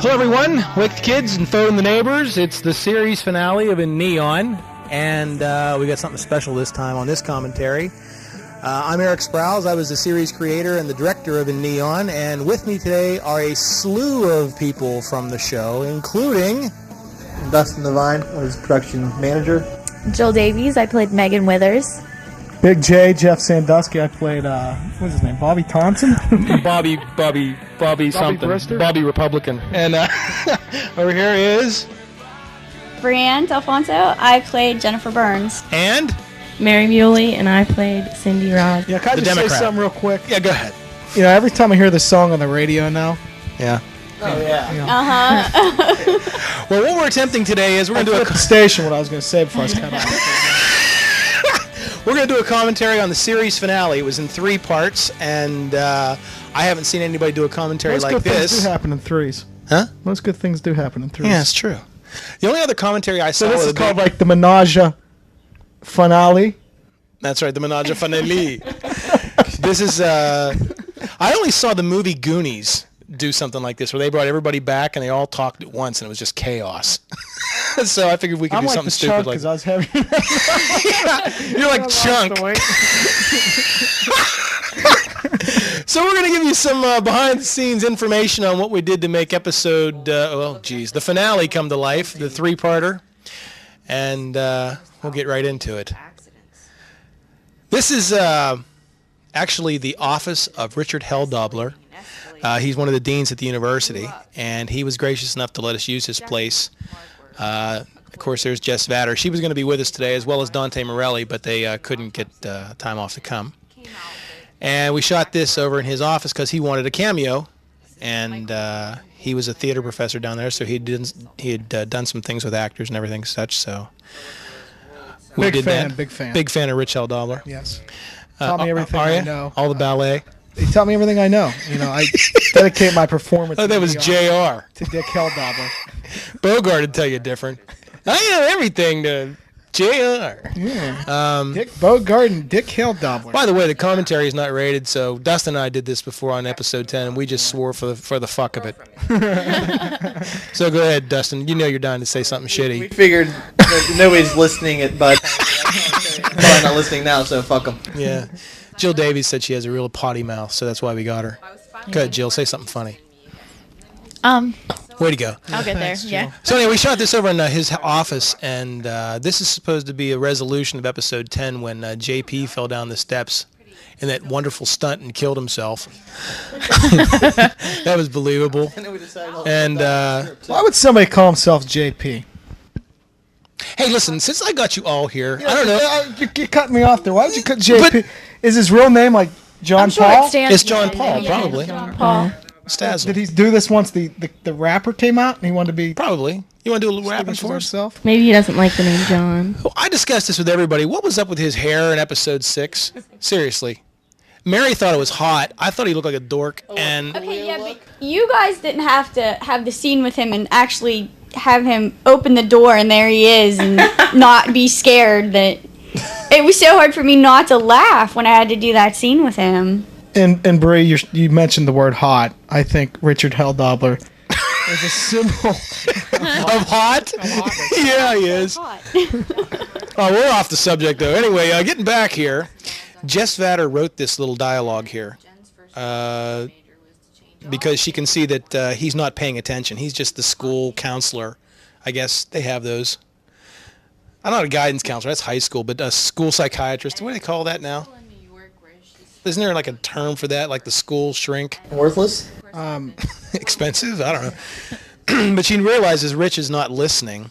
Hello everyone, wake the kids and phone the neighbors. It's the series finale of In Neon, and we got something special this time on this commentary. I'm Eric Sprouse. I was the series creator and the director of In Neon, and with me today are a slew of people from the show, including Dustin Devine, I was production manager. Jill Davies, I played Megan Withers. Big J, Jeff Sandusky, I played, what's his name, Bobby Thompson? Bobby something. Brister? Bobby Republican. And over here is... Brianne Alfonso, I played Jennifer Burns. And... Mary Muley, and I played Cindy Rod. Yeah, can I The just Democrat. say something real quick? Yeah, go ahead. You know, every time I hear this song on the radio now, Yeah. Oh, yeah. Uh-huh. Well, what we're attempting today is we're I going to do flipped the station what I was going to say before I was cut off. We're going to do a commentary on the series finale. It was in 3 parts, and I haven't seen anybody do a commentary Most like good things this. do happen in threes. Huh? Most good things do happen in threes. Yeah, it's true. The only other commentary I saw So this was is called like the Menage finale. That's right, the Menage a Finale. This is I only saw the movie Goonies do something like this, where they brought everybody back and they all talked at once, and it was just chaos. So I figured we could I'm do like something the stupid Chunk like because I was heavy. Yeah, you're like Chunk. So we're going to give you some behind-the-scenes information on what we did to make episode, the finale come to life, the 3-parter, and we'll get right into it. This is actually the office of Richard Helldobler. He's one of the deans at the university, and he was gracious enough to let us use his place. Of course, there's Jess Vatter. She was going to be with us today, as well as Dante Morelli, but they couldn't get time off to come. And we shot this over in his office because he wanted a cameo, and he was a theater professor down there, so he had done some things with actors and everything such. So we Big did fan, that. big fan. Big fan of Rich Helldobler. Yes. Taught me everything are I ya? know. All the ballet. He taught me everything I know. You know, I dedicate my performance Oh, that was Jr. to Dick Helldobler. Bogart would tell you different. I know everything to Jr. Yeah. Dick Bogart and Dick Helldobler. By the way, the commentary is not rated, so Dustin and I did this before on episode 10, and we just swore for the fuck of it. So go ahead, Dustin. You know you're dying to say something We shitty. figured that nobody's listening but probably not listening now, so fuck them. Yeah. Jill Davies said she has a real potty mouth, so that's why we got her. Go ahead, Jill. Say something funny. Way to go. I'll get there. Thanks, Yeah. So anyway, we shot this over in his office, and this is supposed to be a resolution of episode 10 when JP fell down the steps in that wonderful stunt and killed himself. That was believable. And Why would somebody call himself JP? hey, listen, since I got you all here, I don't know. You cut me off there. Why would you cut JP? Is his real name like John I'm sure Paul? it stands. It's John Paul, probably. John Paul. Stazzle. Did he do this once the rapper came out and he wanted to be Probably. You want to do a little rapping for for us? himself? Maybe he doesn't like the name John. Well, I discussed this with everybody. What was up with his hair in episode 6? Seriously. Mary thought it was hot. I thought he looked like a dork. And Okay, yeah, but you guys didn't have to have the scene with him and actually have him open the door and there he is and not be scared. That it was so hard for me not to laugh when I had to do that scene with him. And Brie, you mentioned the word hot. I think Richard Helldobler is a symbol of hot? Yeah, he is. Hot. Oh, we're off the subject, though. Anyway, getting back here, Jess Vatter wrote this little dialogue here because she can see that he's not paying attention. He's just the school counselor. I guess they have those. I'm not a guidance counselor. That's high school, but a school psychiatrist. What do they call that now? Isn't there like a term for that, like the school shrink? Worthless? Expensive? I don't know. But she realizes Rich is not listening,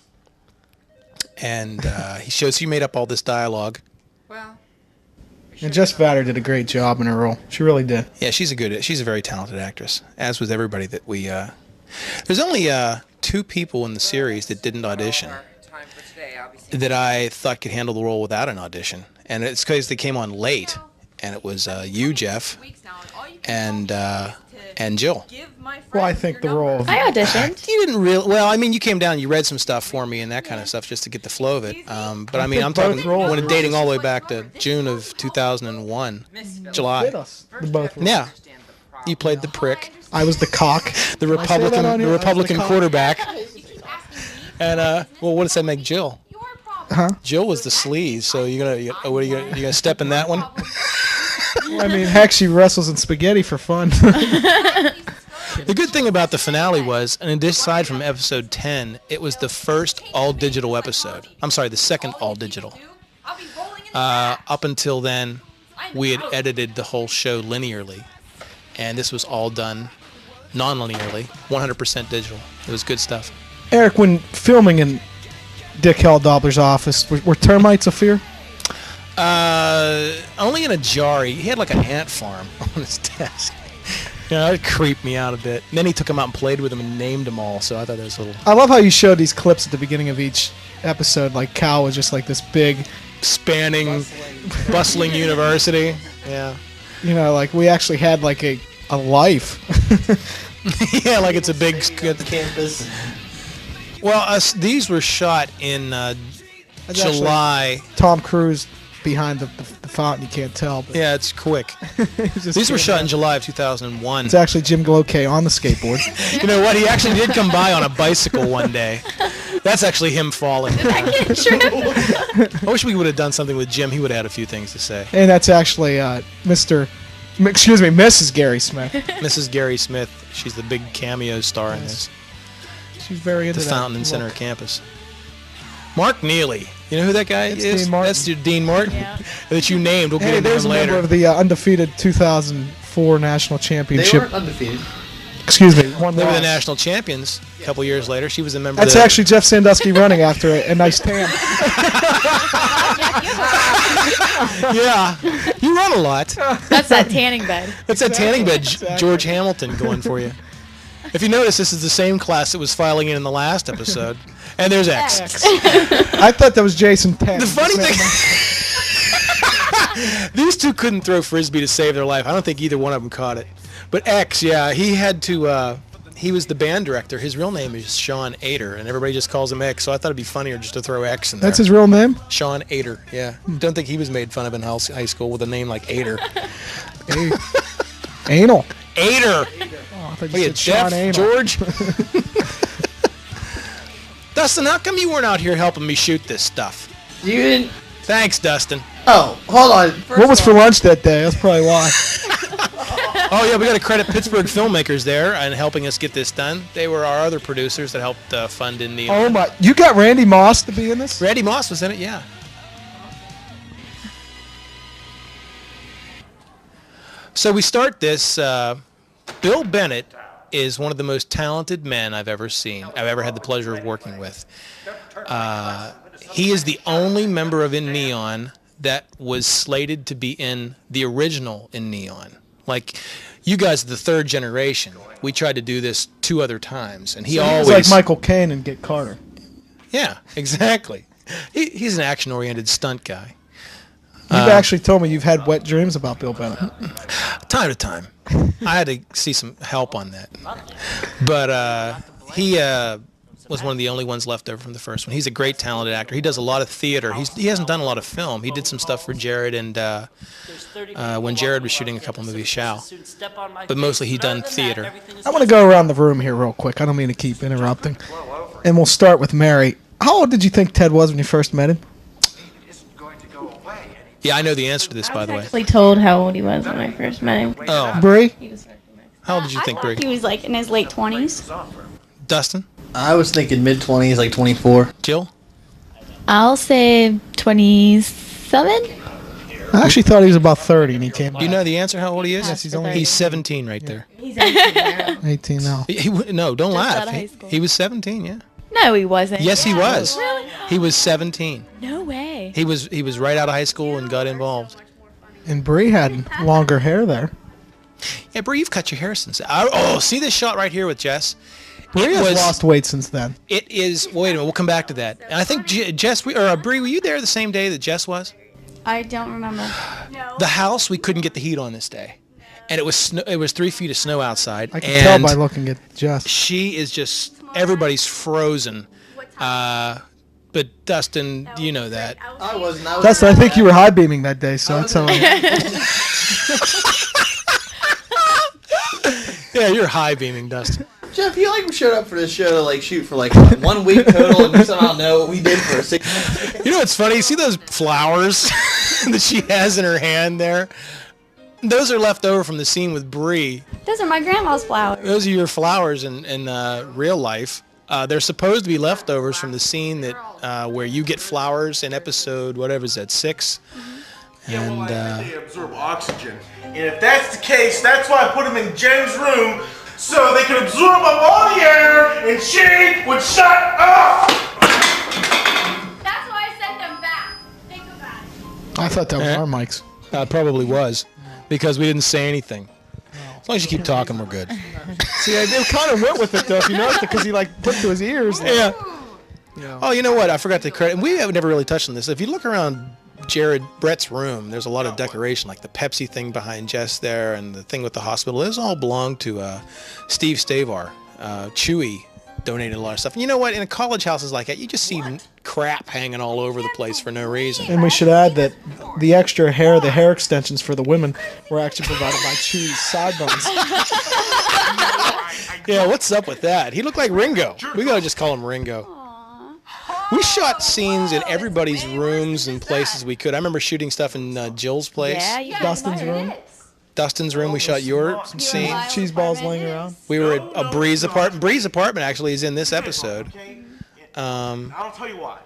and she made up all this dialogue. And Jess Vatter did a great job in her role. She really did. Yeah, she's a very talented actress, as was everybody that we. There's only 2 people in the series that didn't audition that I thought could handle the role without an audition, and it's because they came on late. And it was you, Jeff, and Jill. Well, I think the role of... I auditioned. You didn't really... Well, I mean, you came down, you read some stuff for me and that kind of stuff just to get the flow of it. But, I mean, I'm talking when dating all the way back to June of 2001, July. Fit us. The both roles. Yeah. You played the prick, I was the cock. the Did I say that on Republican, the here? I was Republican cock. quarterback. And well, what does that make Jill? Huh? Jill was the sleaze. So what are you gonna step in that one? I mean, heck, she wrestles in spaghetti for fun. The good thing about the finale was, and aside from episode 10, it was the first all-digital episode. I'm sorry, the second all-digital. Up until then, we had edited the whole show linearly, and this was all done non-linearly, 100% digital. It was good stuff. Eric, when filming in Dick Helldobler's office, were termites a fear? Only in a jar. He had like an ant farm on his desk. It creeped me out a bit. And then he took them out and played with them and named them all, so I thought that was a little... I love how you showed these clips at the beginning of each episode. Like, Cal was just like this big... Spanning, bustling university. Yeah. You know, like, we actually had, like, a life. Yeah, like it's a big... Campus. Well, these were shot in July. Tom Cruise behind the fountain, you can't tell. But Yeah, it's quick. These were shot in July of 2001. It's actually Jim Glocay on the skateboard. You know what? He actually did come by on a bicycle one day. That's actually him falling. I wish we would have done something with Jim. He would have had a few things to say. And that's actually Mrs. Gary Smith. Mrs. Gary Smith, she's the big cameo star in this. She's very into The that fountain in center look. campus. Mark Neely. You know who that guy It's is? Dean Martin. That's Dean Martin that you named. We'll get Hey, into there's him a member later. of the undefeated 2004 national They championship. weren't undefeated. Excuse me, one They were the loss. national champions a couple years later. She was a member That's of the... actually Jeff Sandusky running after a nice tan. Yeah. You run a lot. That's that tanning bed. That's that tanning bed, Exactly. George Hamilton going for you. If you notice, this is the same class that was filing in the last episode. And there's X. I thought that was Jason Penn. The funny thing... These two couldn't throw Frisbee to save their life. I don't think either one of them caught it. But X, yeah, he had to... he was the band director. His real name is Sean Ader, and everybody just calls him X, so I thought it'd be funnier just to throw X in there. That's his real name? Sean Ader, yeah. Don't think he was made fun of in high school with a name like Ader. Anal. Ader! Oh, I thought Are you you said Sean deaf, Anal. George? Dustin, how come you weren't out here helping me shoot this stuff? You didn't. Thanks, Dustin. Oh, hold on. What was for lunch that day? That's probably why. Oh, yeah, we got to credit Pittsburgh filmmakers there and helping us get this done. They were our other producers that helped fund in the... Oh my! You got Randy Moss to be in this? Randy Moss was in it, yeah. So we start this. Bill Bennett is one of the most talented men I've ever seen. I've ever had the pleasure of working with. He is the only member of In Neon that was slated to be in the original In Neon. Like, you guys are the third generation. We tried to do this 2 other times, and he It's always... like Michael Caine and Get Carter. Yeah, exactly. He's an action-oriented stunt guy. You've actually told me you've had wet dreams about Bill Bennett. Time to time. I had to see some help on that. But he was one of the only ones left over from the first one. He's a great talented actor. He does a lot of theater. He hasn't done a lot of film. He did some stuff for Jared and when Jared was shooting a couple movies, Shao. But mostly he's done theater. I want to go around the room here real quick. I don't mean to keep interrupting. And we'll start with Mary. How old did you think Ted was when you first met him? Yeah, I know the answer to this, by the way. Actually told how old he was when I first met him. Oh, Bree? He was how old did you think, I Brig? thought he was like in his late 20s. Dustin? I was thinking mid-20s, like 24. Jill? I'll say 27. I actually thought he was about 30 and he came Do you know the answer how old he is? Yes, he's only- He's 17 right there. He's 18 now. 18 now. No, don't laugh. out of high school. He was 17, yeah. No, he wasn't. Yes, he was. Really? He was 17. No way. He was right out of high school and got involved. And Bree had longer hair there. Yeah, Bree, you've cut your hair since. Oh, see this shot right here with Jess? Bree has lost weight since then. It is. Wait a minute. We'll come back to that. And I think Jess, Bree, were you there the same day that Jess was? I don't remember. The house, we couldn't get the heat on this day, and it was 3 feet of snow outside. I can tell and by looking at Jess. she is just everybody's frozen. But Dustin, you know that. I wasn't. I was. Dustin, I think you were high beaming that day, so that's how Yeah, you're high beaming, Dustin. Jeff, you like showed up for this show to like shoot for like what, 1 week total, and you somehow know what we did for 6 months. You know what's funny? See those flowers that she has in her hand there? Those are left over from the scene with Bree. Those are my grandma's flowers. Those are your flowers in real life. They're supposed to be leftovers from the scene that where you get flowers in episode, whatever is that, 6? And they absorb oxygen. And if that's the case, that's why I put them in Jen's room, so they could absorb up all the air and she would shut up! That's why I sent them back. Think about it. I thought that was our mics. probably was, because we didn't say anything. As long as you keep talking, we're good. See, I kind of went with it though. If you noticed, because he like put to his ears. Like, Yeah. Yeah. Oh, you know what? I forgot to credit. We have never really touched on this. If you look around Brett's room, there's a lot of decoration, like the Pepsi thing behind Jess there, and the thing with the hospital. Those all belong to Steve Stavar. Chewy donated a lot of stuff. And you know what? In college houses like that, you just see crap hanging all over the place for no reason. And we should add that the extra hair, the hair extensions for the women, were actually provided by Chewy's sideburns. Yeah, what's up with that? He looked like Ringo. We gotta just call him Ringo. We shot scenes in everybody's rooms and places we could. I remember shooting stuff in Jill's place. Yeah, you Dustin's room, Dustin's room, we shot your scene. cheese balls laying around. We were at a Bree's apartment. Bree's apartment actually is in this episode. I'll tell you why.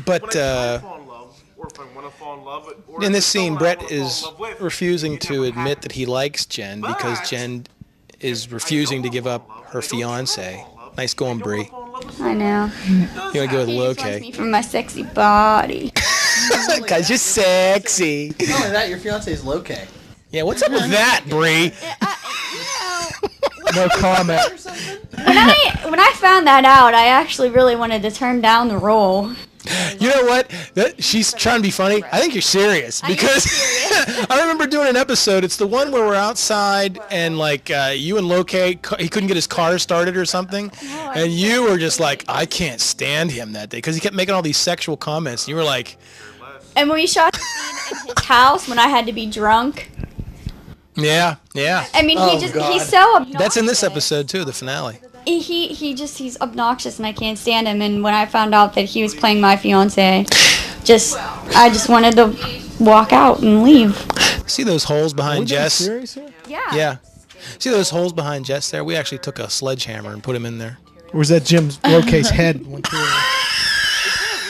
But When I fall in love, or if I want to fall in love, or in if this it's scene, someone I Brett wanna fall in is love with, refusing it to never admit happens. that he likes Jen because Jen is refusing to give up her fiance. Nice going, Bree. I know. You want to go with He low just wants me K? for my sexy body. Because you're sexy. Not only that, your fiance is low K. Yeah, what's up with that, Bree? No comment. When I found that out, I actually really wanted to turn down the role. You know what? She's trying to be funny. I think you're serious because I remember doing an episode. It's the one where we're outside and like you and Loke, he couldn't get his car started or something, and you were just like, I can't stand him that day because he kept making all these sexual comments. And you were like, And when we shot the scene in his house when I had to be drunk, yeah. I mean, Oh, he's God. so obnoxious. That's in this episode too, the finale. He's obnoxious and I can't stand him. And when I found out that he was playing my fiance, I just wanted to walk out and leave. See those holes Are we behind being Jess? serious here? Yeah. See those holes behind Jess there? We actually took a sledgehammer and put him in there. Or was that Jim's Locate's head? Went through it?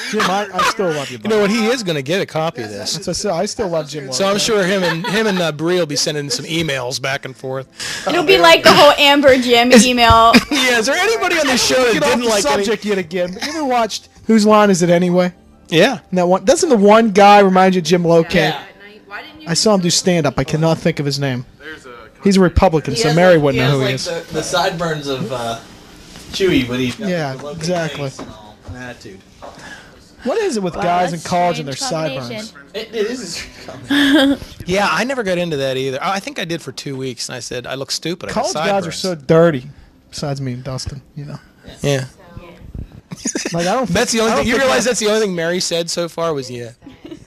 Jim, I still love you. You know what? He is going to get a copy of this. So I still love Jim. So I'm sure him and Bree will be sending some emails back and forth. It'll be like the whole Amber Jim email. Yeah, is there anybody on this show that Get off didn't the like subject yet again. You ever watched Whose Line Is It Anyway? Yeah. And that one doesn't the one guy remind you of Jim Locate? I saw him do stand up. I cannot think of his name. He's a Republican, so Mary wouldn't know who he is. The sideburns of Chewy, but he's got Yeah, the low K exactly. face and all, and attitude. What is it with guys in college and their sideburns? It is. Yeah, I never got into that either. I think I did for 2 weeks, and I said I look stupid. I got College guys are sideburns. so dirty. Besides me and Dustin, you know. Yeah. Like I don't. That's the I only don't thing. You think realize that's the only thing Mary said so far was yeah.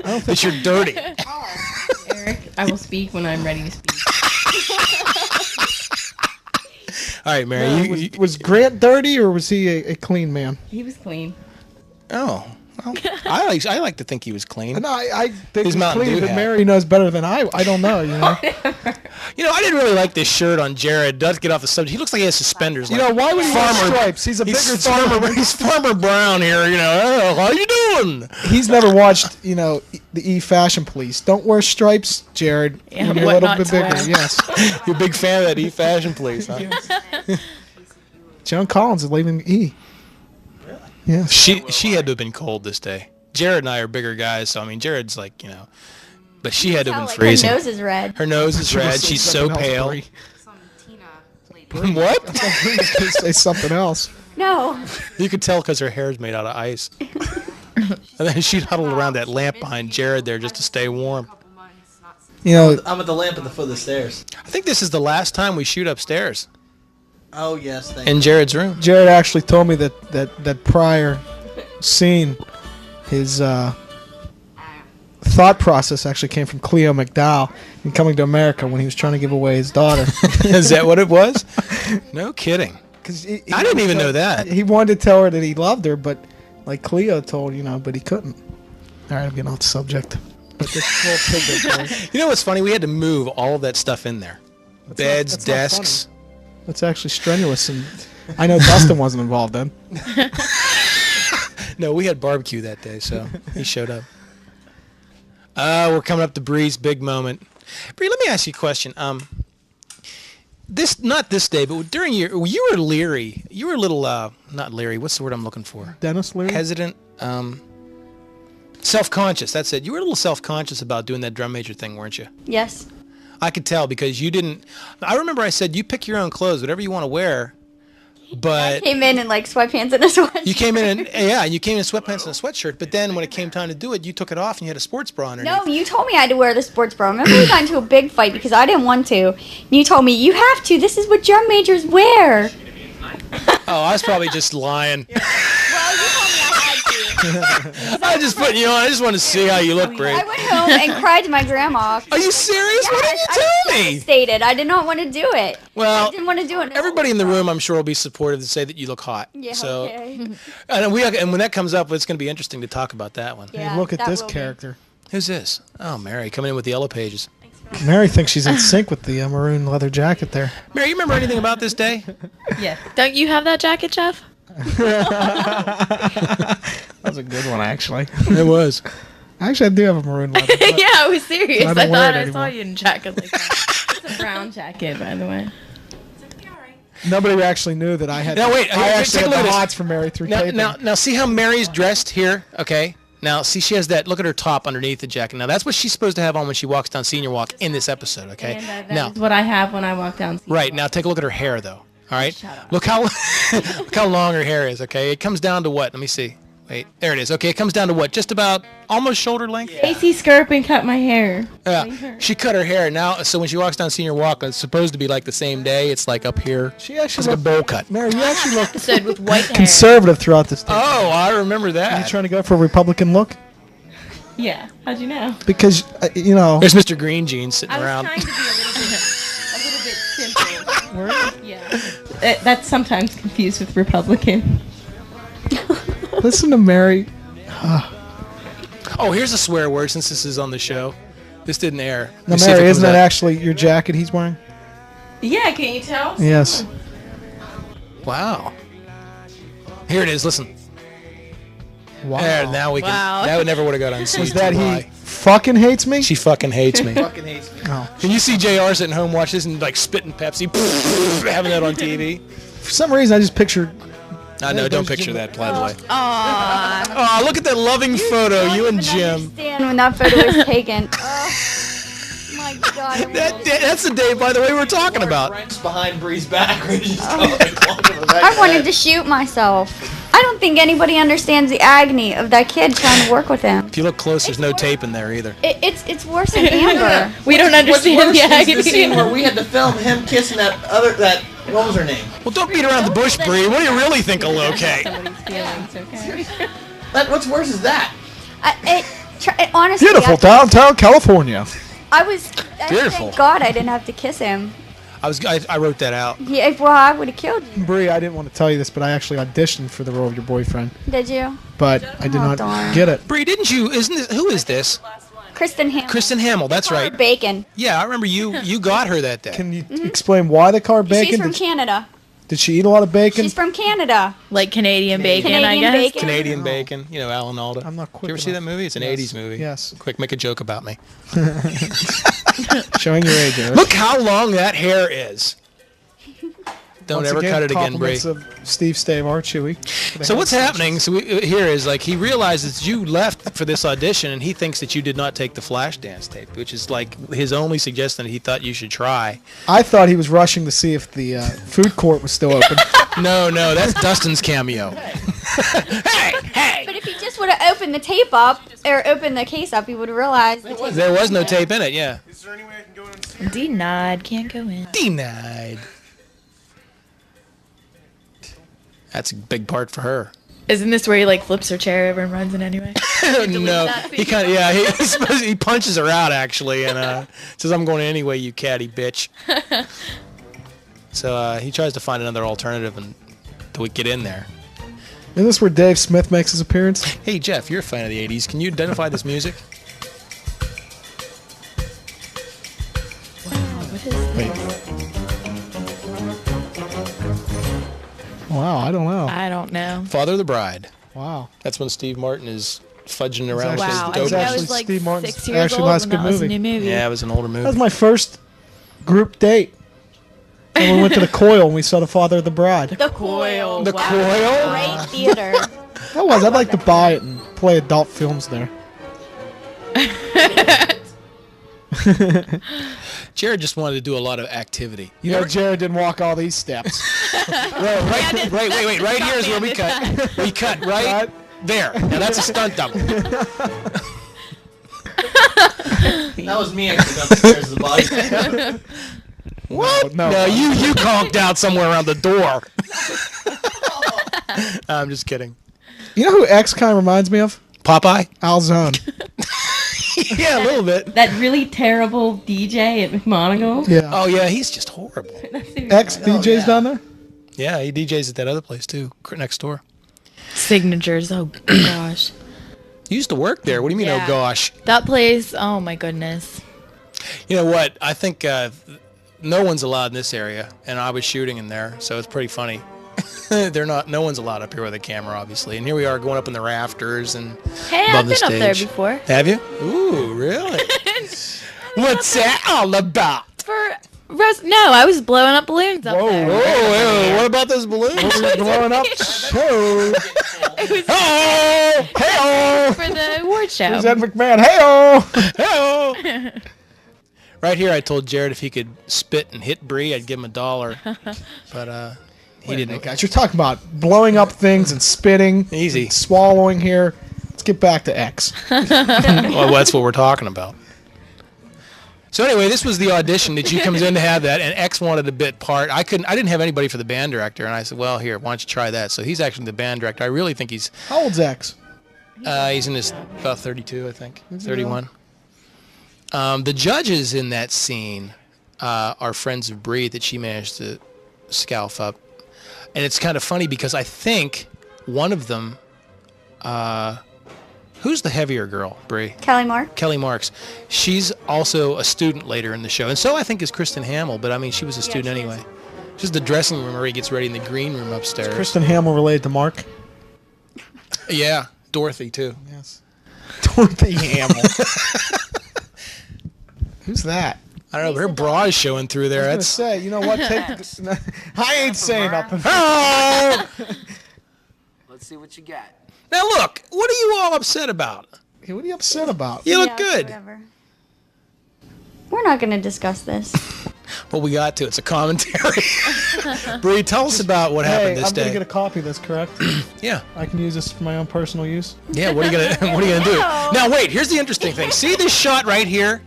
I don't think That you're dirty. Eric, I will speak when I'm ready to speak. All right, Mary. was Grant dirty or was he a clean man? He was clean. Oh. Well, I like to think he was clean. No, I think His he's Mountain clean, Dew but hat. Mary knows better than I. I don't know, you know. You know, I didn't really like this shirt on Jared. Let's get off the subject. He looks like he has suspenders. You like know, why would he wear Farmer- stripes? He's a bigger He's farmer. He's Farmer Brown here. You know, oh, how you doing? He's never watched, you know, the E Fashion Police. Don't wear stripes, Jared. Yeah, when you're a what little not bit to bigger. wear. Yes. You're a big fan of that E-Fashion Police, huh? Joan Collins is leaving E. Yes. She had to have been cold this day. Jared and I are bigger guys, so I mean, Jared's like, you know, but she had to have been Her freezing. nose is red. Her nose is red. Say She's so something else, pale. Bree. What? Please say something else. No. You could tell because her hair is made out of ice. And then she huddled around that lamp behind Jared there just to stay warm. You know, I'm at the lamp at the foot of the stairs. I think this is the last time we shoot upstairs Oh yes, thank you. in Jared's room. Jared actually told me that prior scene, his thought process actually came from Cleo McDowell in Coming to America when he was trying to give away his daughter. Is that what it was? No kidding. I didn't even know that. He wanted to tell her that he loved her, but like Cleo told, but he couldn't. All right, I'm getting off the subject. But this little pig. You know what's funny? We had to move all of that stuff in there. Beds, that's not desks. That's actually strenuous, and I know Dustin wasn't involved then. No, we had barbecue that day, so he showed up. We're coming up to Bree's big moment. Bree, let me ask you a question. Not this day, but during you were leery. You were a little, not leery. What's the word I'm looking for? Dennis Leary? Hesitant. Self-conscious. That's it. You were a little self-conscious about doing that drum major thing, weren't you? Yes. I could tell because you didn't. I remember I said you pick your own clothes, whatever you want to wear. But I came in like sweatpants and a sweatshirt. you came in you came in sweatpants and a sweatshirt. But then when it came time to do it, you took it off and you had a sports bra underneath. No, you told me I had to wear the sports bra. Remember we got into a big fight because I didn't want to. You told me you have to. This is what drum majors wear. Oh, I was probably just lying. Well, you told me I had to. I was just putting you on. I just wanted to see how you look, Bree. I went home and cried to my grandma. Are you serious? What did you I tell me? devastated. I did not want to do it. Well, I didn't want to do it. Everybody in the room, I'm sure, will be supportive to say that you look hot. Yeah. So, Okay. and when that comes up, it's going to be interesting to talk about that one. Yeah, Hey, look at that this will be. character. Who's this? Oh, Mary, coming in with the yellow pages. Mary thinks she's in sync with the maroon leather jacket there. Mary, you remember anything about this day? Yeah. Don't you have that jacket, Jeff? That was a good one, actually. It was. Actually, I do have a maroon leather. but Yeah, I was serious. I I, don't wear thought it I saw anymore. you in a jacket like that. It's a brown jacket, by the way. Nobody actually knew that I had. Now, wait, I actually take a had look the at this. hots for Mary through taping. Now, see how Mary's dressed here? Okay. Now, see, she has that. Look at her top underneath the jacket. Now, that's what she's supposed to have on when she walks down Senior Walk in this episode. Okay. And that Now, is what I have when I walk down. right now, take a look at her hair, though. All right. Shut up. Look how look how long her hair is. Okay. It comes down to what? Let me see. Wait, there it is. Okay, it comes down to what? Just about almost shoulder length. Stacy Skirp and cut my hair. She cut her hair now, so when she walks down Senior Walk, it's supposed to be like the same day. It's like up here. She actually It's like a bowl cut. Mary, you actually look Episode with white hair. conservative throughout this tape. Oh, I remember Are you that. trying to go for a Republican look? Yeah. How'd you know? Because, There's Mr. Green Jeans sitting I was around. trying to be a little bit simple. Yeah. That's sometimes confused with Republican. listen to Mary. Oh, here's a swear word since this is on the show. This didn't air. Let No, me see if Mary, it isn't comes that up. actually your jacket he's wearing? Yeah, can you tell? Yes. Wow. Here it is. Listen. Wow. There, now we can. Wow. That would never would have got unseen. Was that he fucking hates me? She fucking hates me. Fucking hates me. Can you see JR sitting home watching this and like spitting Pepsi, having that on TV? For some reason, I just pictured. I know. Don't picture that, by the way. Aww. Oh, look at that loving photo, you and Jim. Understand when that photo was taken. Oh my god. I'm That's the day, by the way, we're talking about. Frank's behind Bree's back. Where he's just going like, walking with that I wanted guy. to shoot myself. I don't think anybody understands the agony of that kid trying to work with him. If you look close, there's no tape in there either. It's worse than Amber. We don't What's understand worse the is agony. the scene where we had to film him kissing that what was her name? Well, don't beat around the bush, Bree. What do you really think will okay? Somebody's feelings, okay? What's worse is that? Honestly, Beautiful downtown California. I Beautiful. thank God I didn't have to kiss him. I wrote that out. Yeah, well, I would have killed you. Bree, I didn't want to tell you this, but I actually auditioned for the role of your boyfriend, Did you? but I did Oh, not darn. get it. Bree, didn't you? Who is this? Kristen Hamill. Kristen Hamill. That's right. Bacon. Yeah, I remember you got her that day. Can you explain why the car She's bacon? from Canada. Did she eat a lot of bacon? She's from Canada. Like Canadian bacon, I Canadian guess. bacon. Canadian Bacon. You know, Alan Alda. I'm not quick Did you ever see that enough. movie? It's an Yes. 80s movie. Yes. Quick, make a joke about me. Showing your age, Eric. Look how long that hair is. Don't Once ever cut it again, Bree. compliments of Steve Stavar, Chewy. So what's happening? So here is like he realizes you left for this audition, and he thinks that you did not take the flash dance tape, which is like his only suggestion that he thought you should try. I thought he was rushing to see if the food court was still open. No, that's Dustin's cameo. But if he just would have opened the tape up, or opened the case up, he would have realized. There was no tape in it. Yeah. Is there any way I can go in and see her? Denied. Can't go in. Denied. That's a big part for her. Isn't this where he like flips her chair over and runs in anyway? No, he kind of he punches her out actually, and says, "I'm going anyway, you catty bitch." So he tries to find another alternative until we get in there. Isn't this where Dave Smith makes his appearance? Hey Jeff, you're a fan of the '80s. Can you identify this music? Wait. Wow, I don't know. I don't know. Father of the Bride. Wow. That's when Steve Martin is fudging around with Wow, his I dope. was like Steve Martin's 6 years actually old last when good that was a movie. new movie. Yeah, it was an older movie. That was my first group date. And we went to the Coil and we saw The Father of the Bride. The Coil. The Wow. Coil? Great theater. That was. I'd like to buy it and play adult films there. Jared just wanted to do a lot of activity. You know, Jared didn't walk all these steps. Right, wait. Right here is where we cut. We cut right there. Now that's a stunt double. That was me actually upstairs as the body. What? No. No, you conked out somewhere around the door. I'm just kidding. You know who X kind of reminds me of? Popeye? Alzone. Yeah, a little bit. That really terrible DJ at McMonagle. Yeah. Oh yeah, he's just horrible. X DJ's down there? Yeah, he DJs at that other place too, next door. Signatures. Oh gosh. You used to work there. What do you mean? Yeah. Oh gosh. That place. Oh my goodness. You know what? I think no one's allowed in this area, and I was shooting in there, so it's pretty funny. They're not. No one's allowed up here with a camera, obviously. And here we are going up in the rafters and Hey, above I've the been up there stage. before. Have you? Ooh, really? What's that all about? No, I was blowing up balloons up there. Whoa, what about those balloons? Blowing up show. Oh, hey, For the award show. There's Ed McMahon. Hey-oh. hey. Right here, I told Jared if he could spit and hit Bree, I'd give him $1. But he didn't. Guys, you're talking about blowing up things and spitting. Easy. And swallowing here. Let's get back to X. Well, that's what we're talking about. So anyway, this was the audition that she comes in to have that, and X wanted a bit part. I didn't have anybody for the band director, and I said, well, here, why don't you try that? So he's actually the band director. I really think he's How old's X? he's in his about 32, I think, 31. The judges in that scene are friends of Bree that she managed to scalp up, and it's kind of funny because I think one of them. Who's the heavier girl, Bree? Kelly Mark. Kelly Marks. She's also a student later in the show. And so I think is Kristen Hamill, but I mean, she was a student she anyway. Just the dressing room where he gets ready in the green room upstairs. Kristen Hamill related to Mark? Yeah, Dorothy, too. Yes. Dorothy Hamill. Who's that? I don't know, but her bra is showing through there. I was That's going to say, you know what? I ain't saying nothing. Oh! Let's see what you got. Now look, what are you all upset about? Hey, what are you upset about? You look Yeah, good. Whatever. We're not going to discuss this. Well, we got to. It's a commentary. Bree, tell us about what happened this I'm going day. to get a copy of this, correct? Yeah. I can use this for my own personal use? Yeah, what are you gonna do? Now wait, here's the interesting thing. See this shot right here?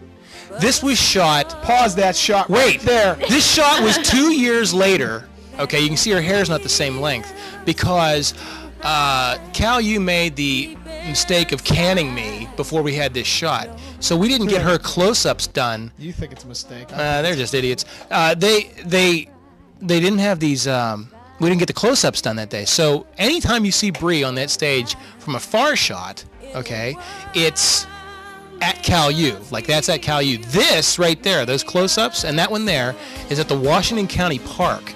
This was shot. Pause that shot Wait, right there. This shot was 2 years later. Okay, you can see her hair's not the same length because Cal, you made the mistake of canning me before we had this shot, so we didn't get her close-ups done. You think it's a mistake. They're just idiots. They didn't have these. We didn't get the close-ups done that day. So anytime you see Bree on that stage from a far shot, okay, it's at Cal U. Like that's at Cal U. This right there, those close-ups, and that one there is at the Washington County Park.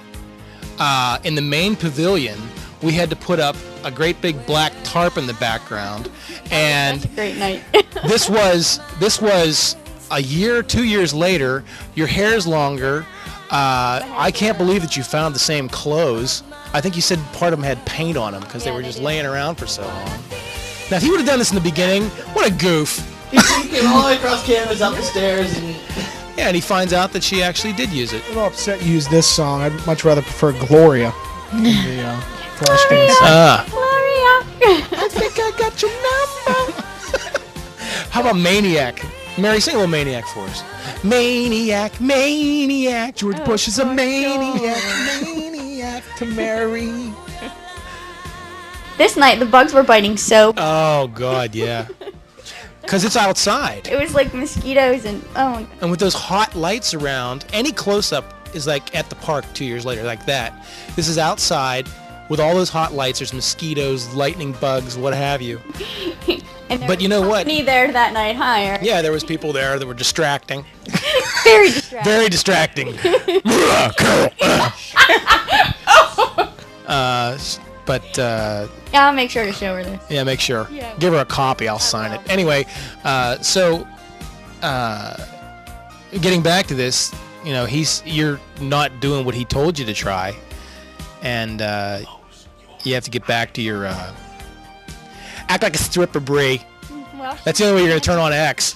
In the main pavilion, we had to put up a great big black tarp in the background, and That's a great night. this was a year, 2 years later. Your hair's longer. I can't believe that you found the same clothes. I think you said part of them had paint on them because they were just laying around for so long. Now, if he would have done this in the beginning, what a goof. He came all the way across campus, up the stairs, and Yeah, and he finds out that she actually did use it. I'm a little upset you used this song. I'd much rather prefer Gloria than the Flashdance song. Gloria. I think I got your number. How about Maniac? Mary, sing a little Maniac for us. Maniac, maniac. George Bush is a maniac, maniac to Mary. This night, the bugs were biting so bad. Oh God, yeah. Because it's outside. It was like mosquitoes and oh my god. And with those hot lights around, any close-up is like at the park 2 years later, like that. This is outside with all those hot lights. There's mosquitoes, lightning bugs, what have you. But you know what? Me there that night, huh? Eric? Yeah, there was people there that were distracting. Very distracting. Very distracting. Yeah, I'll make sure to show her this. Yeah, make sure. Yeah. Give her a copy. I'll sign it. Anyway, getting back to this, you know, you're not doing what he told you to try, and you have to get back to your act like a stripper, Brie. Well, That's the only way you're gonna turn on X.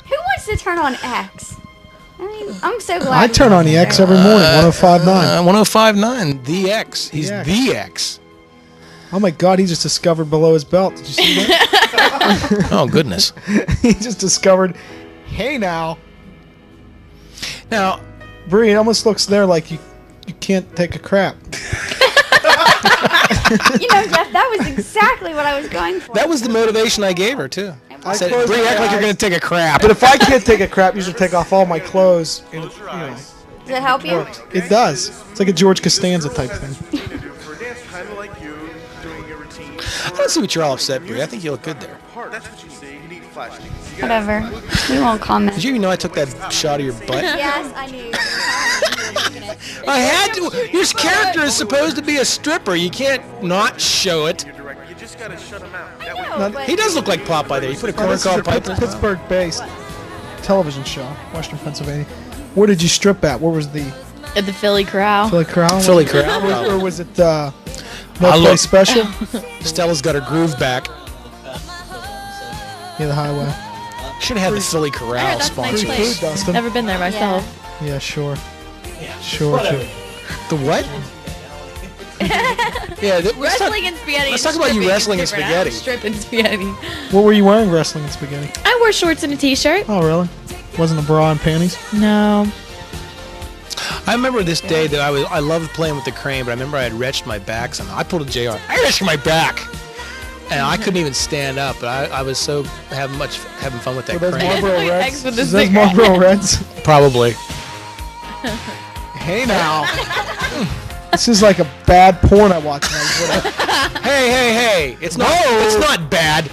who wants to turn on X? I mean, I'm so glad. I turn on the X every morning, 105.9. 105.9. The X. He's the X. Oh my God, he just discovered below his belt. Did you see that? Oh goodness. He just discovered, hey now. Now, Bree, it almost looks there like you can't take a crap. You know, Jeff, that was exactly what I was going for. that was the motivation I gave her too. I said, closed Brie, my act like you're eyes. gonna take a crap. But if I can't take a crap, you should take off all my clothes. And it, Does it help you? works. It does. It's like a George Costanza type thing. For a dance kind of like you, doing your routine. I don't see what you're all upset, Brie. I think you look good there. That's what you say. You need flashlights. You gotta Whatever. We won't comment. Did you even know I took that shot of your butt? Yes, I knew. I had to. Your character is supposed to be a stripper. You can't not show it. direct. You just gotta shut them out. That way. I know, but He does look like Popeye there. You put a corn This is a cob pipe in his mouth. Pittsburgh-based television show, Western Pennsylvania. Where did you strip at? Where was the At the Philly Corral. Philly Corral? Philly Corral. Or was it No I Place look- Special? Stella's got her groove back. Yeah, the highway. Should have had the Philly I heard Corral that's a nice sponsor. Free place. food, Dustin. Never been there myself. Yeah, sure. Sure. The what? Yeah, let's talk, Wrestling and spaghetti. let's talk about you wrestling and spaghetti. Stripping spaghetti. What were you wearing wrestling and spaghetti? I wore shorts and a t-shirt. Oh, really? Wasn't a bra and panties? No. I remember this day that I loved playing with the crane, but I remember I had wrenched my back somehow. I pulled a JR. I wrenched my back, and I couldn't even stand up. But I was so having fun with that Were those crane. Marlboro X Reds? with the Is those cigarette. Marlboro Reds? Probably. Hey now. This is like a bad porn I watched when I was little. Hey! It's not bad.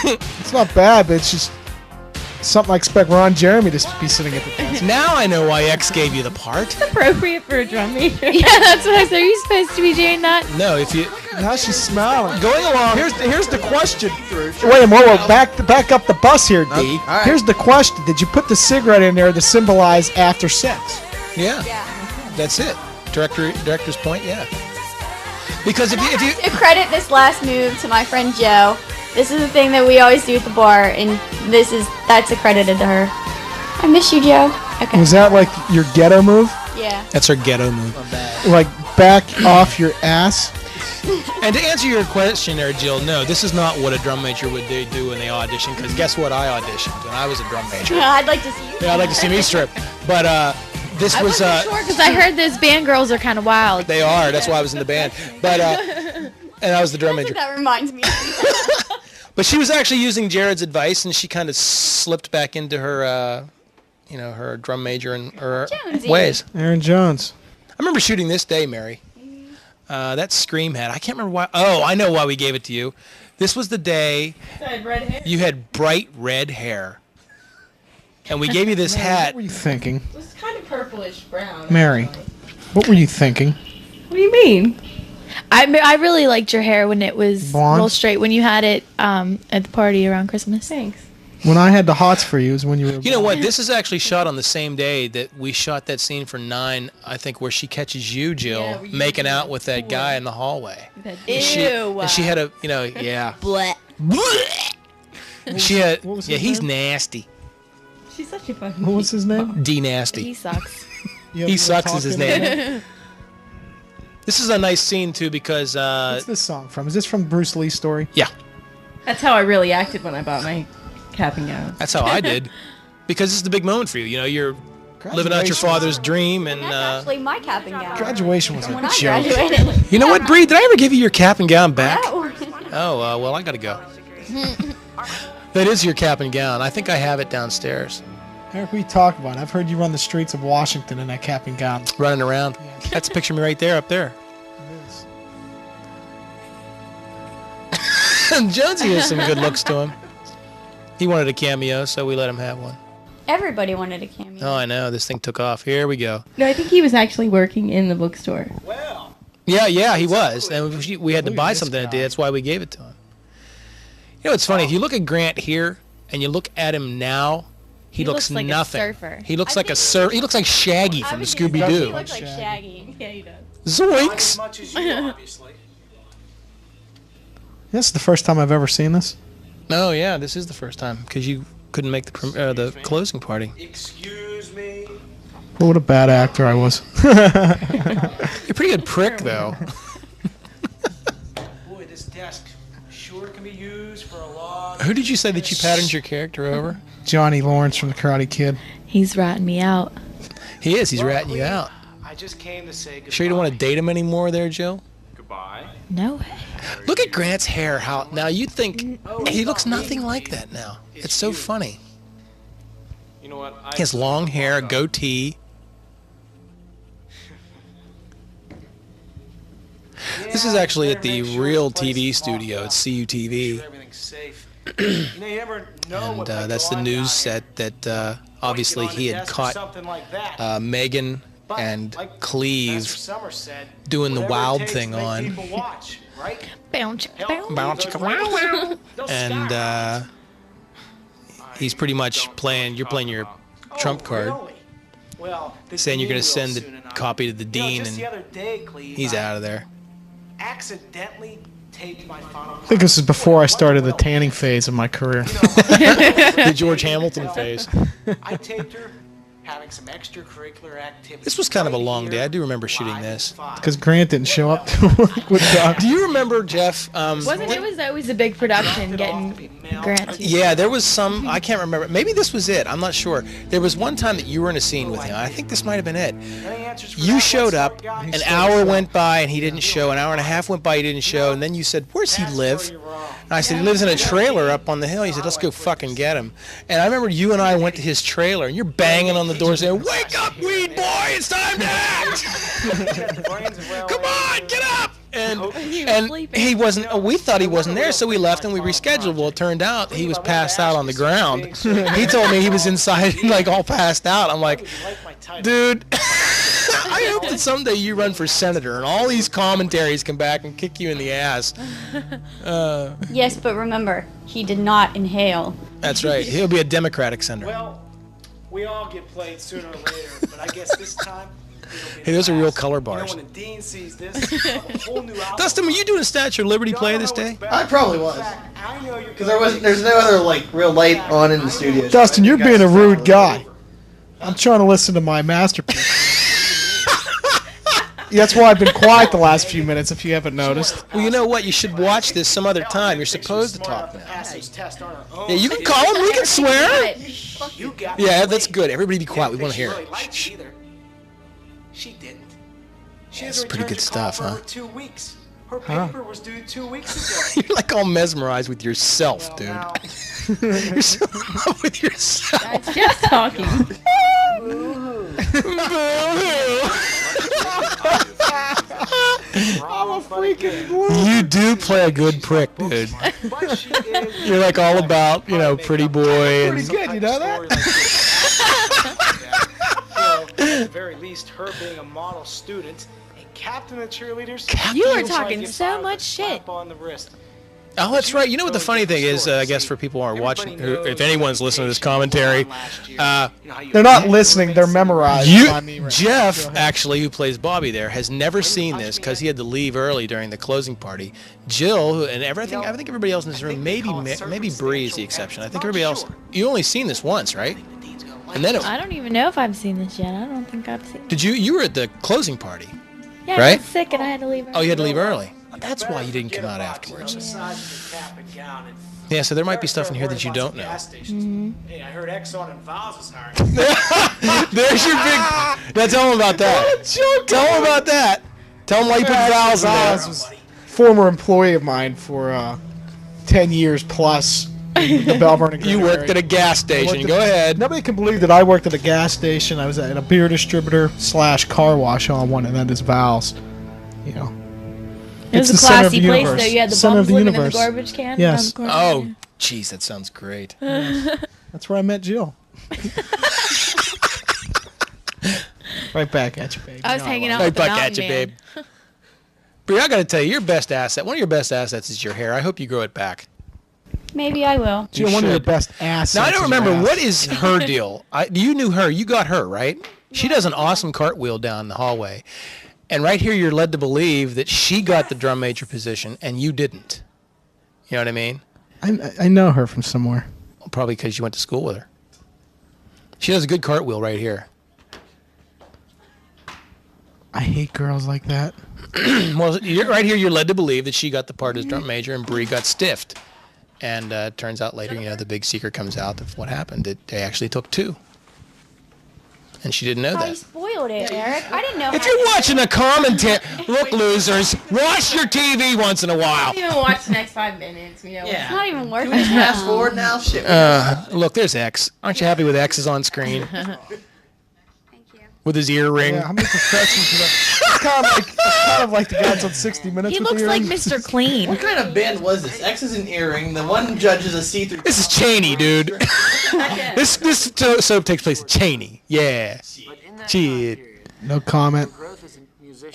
It's not bad, but it's just something I expect Ron Jeremy to be sitting at the desk. Now I know why X gave you the part. Appropriate for a drum major. Yeah, that's what I said. Are you supposed to be doing that? No, if you Now she's smiling. going along. Here's the question. Wait a minute, whoa, back up the bus here, D. Here's the question. Did you put the cigarette in there to symbolize after sex? Yeah, that's it. Director's point. Yeah. Because if you to credit this last move to my friend Joe. This is the thing that we always do at the bar, and that's accredited to her. I miss you, Joe. Okay. Was that like your ghetto move? Yeah. that's her ghetto move. Like back off your ass? And to answer your question there, Jill, no, this is not what a drum major would do when they audition. Because guess what? I auditioned when I was a drum major. I'd like to see you. Yeah, I'd like to see me strip. But this I was wasn't sure because I heard those band girls are kind of wild. they are. That's why I was in the band. But and I was the drum major. That reminds me. But she was actually using Jared's advice, and she kind of slipped back into her, her drum major and her Jonesy. ways. Aaron Jones. I remember shooting this day, Mary. That Scream hat. I can't remember why. Oh, I know why we gave it to you. This was the day you had bright red hair. And we gave you this hat. What were you thinking? It was kind of purplish brown. Mary, what were you thinking? What do you mean? I really liked your hair when it was Blonde? real straight when you had it at the party around Christmas. Thanks. When I had the hots for you is when you were... You know what? This is actually shot on the same day that we shot that scene for 9, I think, where she catches you, Jill, Yeah, where you making were out with that guy in the hallway. Ew. And she had a, yeah. Blech. She had, what was yeah, his he's name? nasty. She's such a fucking. What was his name? D nasty. He sucks. You He were sucks is his talking- name. This is a nice scene too because What's this song from? Is this from Bruce Lee's story? yeah, That's how I really acted when I bought my cap and gown. that's how I did. Because this is the big moment for you. You know, you're living out your father's dream. And That's actually my cap and gown. Graduation was a When I joke. graduated. you know what, Bree? Did I ever give you your cap and gown back? No. Oh, well, I gotta go. That is your cap and gown. I think I have it downstairs. Eric, we talk about it. I've heard you run the streets of Washington in that cap and gown. Running around. That's a picture of me right there, up there. Jonesy has some good looks to him. He wanted a cameo, so we let him have one. Everybody wanted a cameo. Oh, I know. This thing took off. Here we go. No, I think he was actually working in the bookstore. Yeah, he was. And we had to buy something that day. That's why we gave it to him. You know, it's funny. If you look at Grant here and you look at him now, he looks like nothing. a surfer. He looks like a surfer. He looks like Shaggy from the He Scooby-Doo. looks like Shaggy. Yeah, he does. Zoinks! Much as you, obviously. This is the first time I've ever seen this. Oh, yeah, this is the first time because you couldn't make the closing party. Excuse me. What a bad actor I was. You're a pretty good prick, though. Boy, this desk sure can be used for a lot. Who did you say that you patterned your character over? Johnny Lawrence from The Karate Kid. He's ratting me out. He is. He's ratting you out. I just came to say goodbye. Sure you don't want to date him anymore there, Jill? Goodbye. No way. Look at Grant's hair. How now you'd think he looks nothing like that now. It's so funny. You know what? He has long hair, a goatee. This is actually at the real TV studio at CUTV. Everything's safe. You know, you never know And what might that's go the on news down set that obviously he had caught Megan and Cleve doing the wild thing on. Bounce, And he's pretty much playing, you're playing your trump card, saying you're going to send the copy to the dean, and he's out of there. Accidentally taped my final. I think this is before I started the tanning phase of my career. The George Hamilton phase. I taped her having some extracurricular activities. This was kind of a long day. I do remember shooting this. Because Grant didn't show up to work with Doc. Do you remember, Jeff? It was always a big production getting Grant. Yeah, there was some, I can't remember. Maybe this was it. I'm not sure. There was one time that you were in a scene with him. I think this might have been it. You showed up, an hour went by and he didn't show. An hour and a half went by, he didn't show. And then you said, where's he live? And I said, he lives in a trailer up on the hill. He said, let's go fucking get him. And I remember you and I went to his trailer and you're banging on the door saying, wake up, weed boy, it's time to act. Come on, get up. And he wasn't, we thought he wasn't there, so we left and we rescheduled. Well, it turned out he was passed out on the ground. He told me he was inside, like all passed out. I'm like, dude, I hope that someday you run for senator and all these commentaries come back and kick you in the ass. Yes, but remember, he did not inhale. That's right. He'll be a Democratic senator. Well, we all get played sooner or later, but I guess this time. Hey, those are real color bars. You know, when the dean sees this, a whole new album. Dustin, were you doing a Statue of Liberty play this day? I probably was. Because there's no other like real light on in the studio. Dustin, you're being a rude guy. I'm trying to listen to my masterpiece. That's why I've been quiet the last few minutes, if you haven't noticed. Well, you know what? You should watch this some other time. You're supposed to talk now. Yeah, you can call him. We can swear. Yeah, that's good. Everybody be quiet. We want to hear it. Shh. She didn't. That's pretty good stuff, huh? 2 weeks. Her paper was due 2 weeks ago. You're like all mesmerized with yourself, dude. You're so in love with yourself. That's just talking. I'm a freaking You do play a good prick, dude. You're like all about, pretty boy. pretty good, you know that? At the very least, her being a model student, a captain of cheerleaders. You were talking so much shit. On the wrist. Oh, that's right. You know what the funny thing is, I guess for people who aren't watching, if anyone's listening to this commentary, They're not listening, they're memorized. Jeff, actually, who plays Bobby there, has never seen this because he had to leave early during the closing party. Jill, and I think everybody else in this room, maybe Bree is the exception. I think everybody else, you only seen this once, right? And then I don't even know if I've seen this yet. I don't think I've seen it. Did you were at the closing party, Yeah, right? I was sick and I had to leave early. Oh, you had to leave early. That's why you didn't come out afterwards. Besides the cap and gown and Yeah, so there might be stuff in here that you don't know. Hey, I heard Exxon and Valves is hiring. There's your big. Now tell him about that. Tell him about that. Tell him why you put Valves in there. Was former employee of mine for 10 years plus. The Bell Vernon. You worked at a gas station. Go ahead. Nobody can believe that I worked at a gas station. I was at a beer distributor / car wash on one, and that is Valves. You know. It was It's a the center of classy the place, universe. though. You had the Center of bums the living in the universe. garbage can. Yes. around the corner. Oh, jeez, that sounds great. That's where I met Jill. Right back at you, baby. I was hanging out Right with the back mountain at you, man. babe. Brie, I got to tell you, your best asset, one of your best assets is your hair. I hope you grow it back. Maybe I will. Jill, one of your best assets. Now, I don't is your remember, ass. what is her deal? You knew her. You got her, right? She does an awesome cartwheel down the hallway. And right here, you're led to believe that she got the drum major position and you didn't. You know what I mean? I know her from somewhere. Probably because you went to school with her. She does a good cartwheel right here. I hate girls like that. Well, right here, you're led to believe that she got the part as drum major and Bree got stiffed. And it turns out later, the big secret comes out of what happened. That they actually took 2. And she didn't know Oh, you that. spoiled it, Eric. I didn't know. If you're watching a commentary, look, losers, watch your TV once in a while. I didn't even watch the next 5 minutes. Yeah. It's not even worth Can we it. fast forward now? Shit. Look, there's X. Aren't you happy with X's on screen? Thank you. With his earring. Yeah, how many professions do that? It's kind of like the guys on 60 Minutes. He with looks the like earrings. Mr. Clean. What kind of band was this? X is an earring. The one judge is a see-through. This is Cheney, dude. this soap takes place at Cheney. Yeah. Shit. No comment.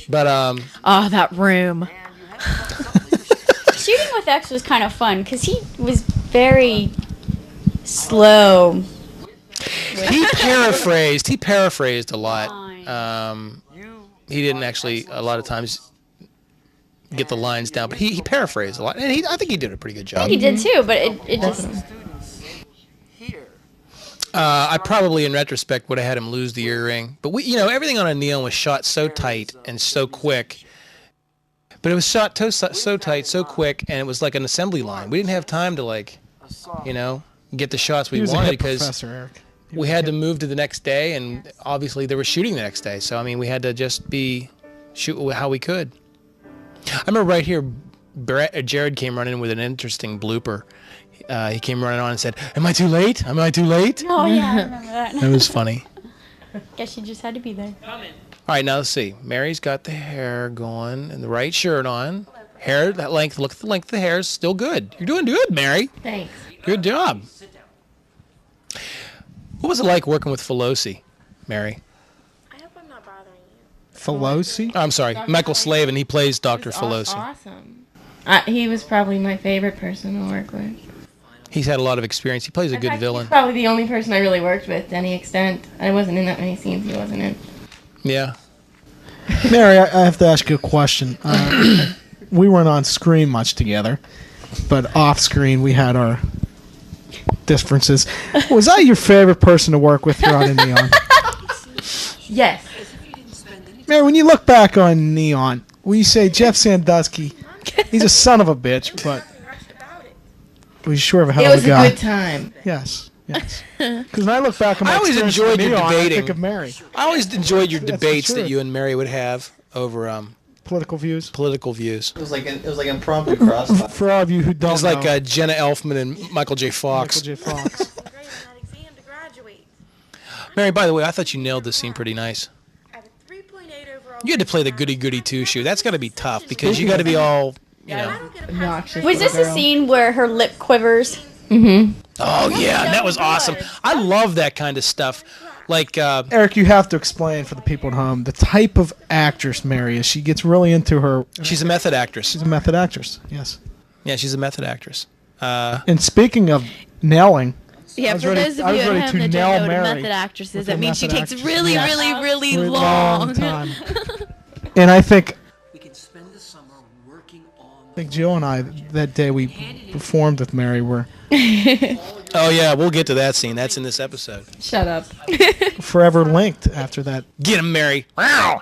But, Oh, that room. Shooting with X was kind of fun because he was very slow. he paraphrased a lot. He didn't actually, a lot of times, get the lines down, but he paraphrased a lot. And I think he did a pretty good I job. think he did too, but it just. I probably, in retrospect, would have had him lose the earring. But everything on a neon was shot so tight and so quick. But it was shot so tight, so quick, and it was like an assembly line. We didn't have time to get the shots we He was a wanted hip because professor, Eric. we had to move to the next day, and obviously they were shooting the next day. So I mean, we had to just shoot how we could. I remember right here, Jared came running in with an interesting blooper. He came running on and said, "Am I too late? Am I too late?" Oh yeah, I remember that. That was funny. Guess you just had to be there. All right, now let's see. Mary's got the hair going and the right shirt on. Hair, that length. Look at the length of the hair is still good. You're doing good, Mary. Thanks. Good job. What was it like working with Filosi, Mary? I hope I'm not bothering you. Filosi? I'm sorry, Michael Slavin. He plays Dr. Filosi. Awesome. He was probably my favorite person to work with. He's had a lot of experience. He plays a In good fact, villain. He's probably the only person I really worked with to any extent. I wasn't in that many scenes he wasn't in. Yeah. Mary, I have to ask you a question. We weren't on screen much together, but off screen we had our differences. Was I your favorite person to work with here on Neon? Yes. Mary, when you look back on Neon, will you say Jeff Sandusky, he's a son of a bitch, but he's sure of a hell It of was a guy. a good time. Yes, yes. Because when I look back on my I always experience enjoyed with your Neon, I debating. think of Mary. I always enjoyed your That's the debates that truth. you and Mary would have over Political views. political views. It was like impromptu crossfire. For all of you who don't It was know, like Jenna Elfman and Michael J. Fox. Michael J. Fox. Grade on that exam to graduate. Mary, by the way, I thought you nailed this scene pretty nice. I have a 3.8 overall. You had to play the goody-goody two-shoe. That's got to be tough because you got to be all, I don't get a pass. Obnoxious. Was this a girl. scene where her lip quivers? Mm-hmm. Oh, yeah, and that was awesome. I love that kind of stuff. Like, Eric, you have to explain for the people at home the type of actress Mary is. She gets really into her. she's a method actress. She's a method actress. Yes. Yeah, she's a method actress. And speaking of nailing, Yeah, I was for ready- those of I you was at ready home to that nail don't know what a Mary method actress is, with that a means she method takes actress. really, Yes. really For a long. time. And I think We can spend the summer working on I think Jill and I, that day we performed with Mary, were Oh, yeah, we'll get to that scene. That's in this episode. Shut up. forever linked after that. Get him, Mary. Wow.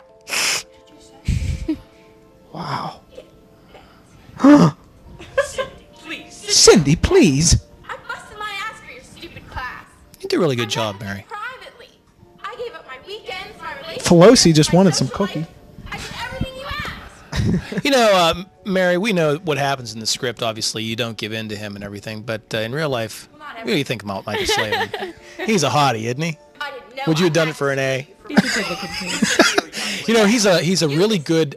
Wow. Cindy, please. I busted my ass for your stupid class. You did a really good job, Mary. Privately. I gave up my weekends, my relationship. Pelosi just wanted some cookie. I did everything you asked. You know, Mary, we know what happens in the script. Obviously, you don't give in to him and everything. But in real life, what do you think about Michael Slavin? He's a hottie, isn't he? I didn't know. Would you have done it for an A? He's a good looking kid. You know, he's a really good.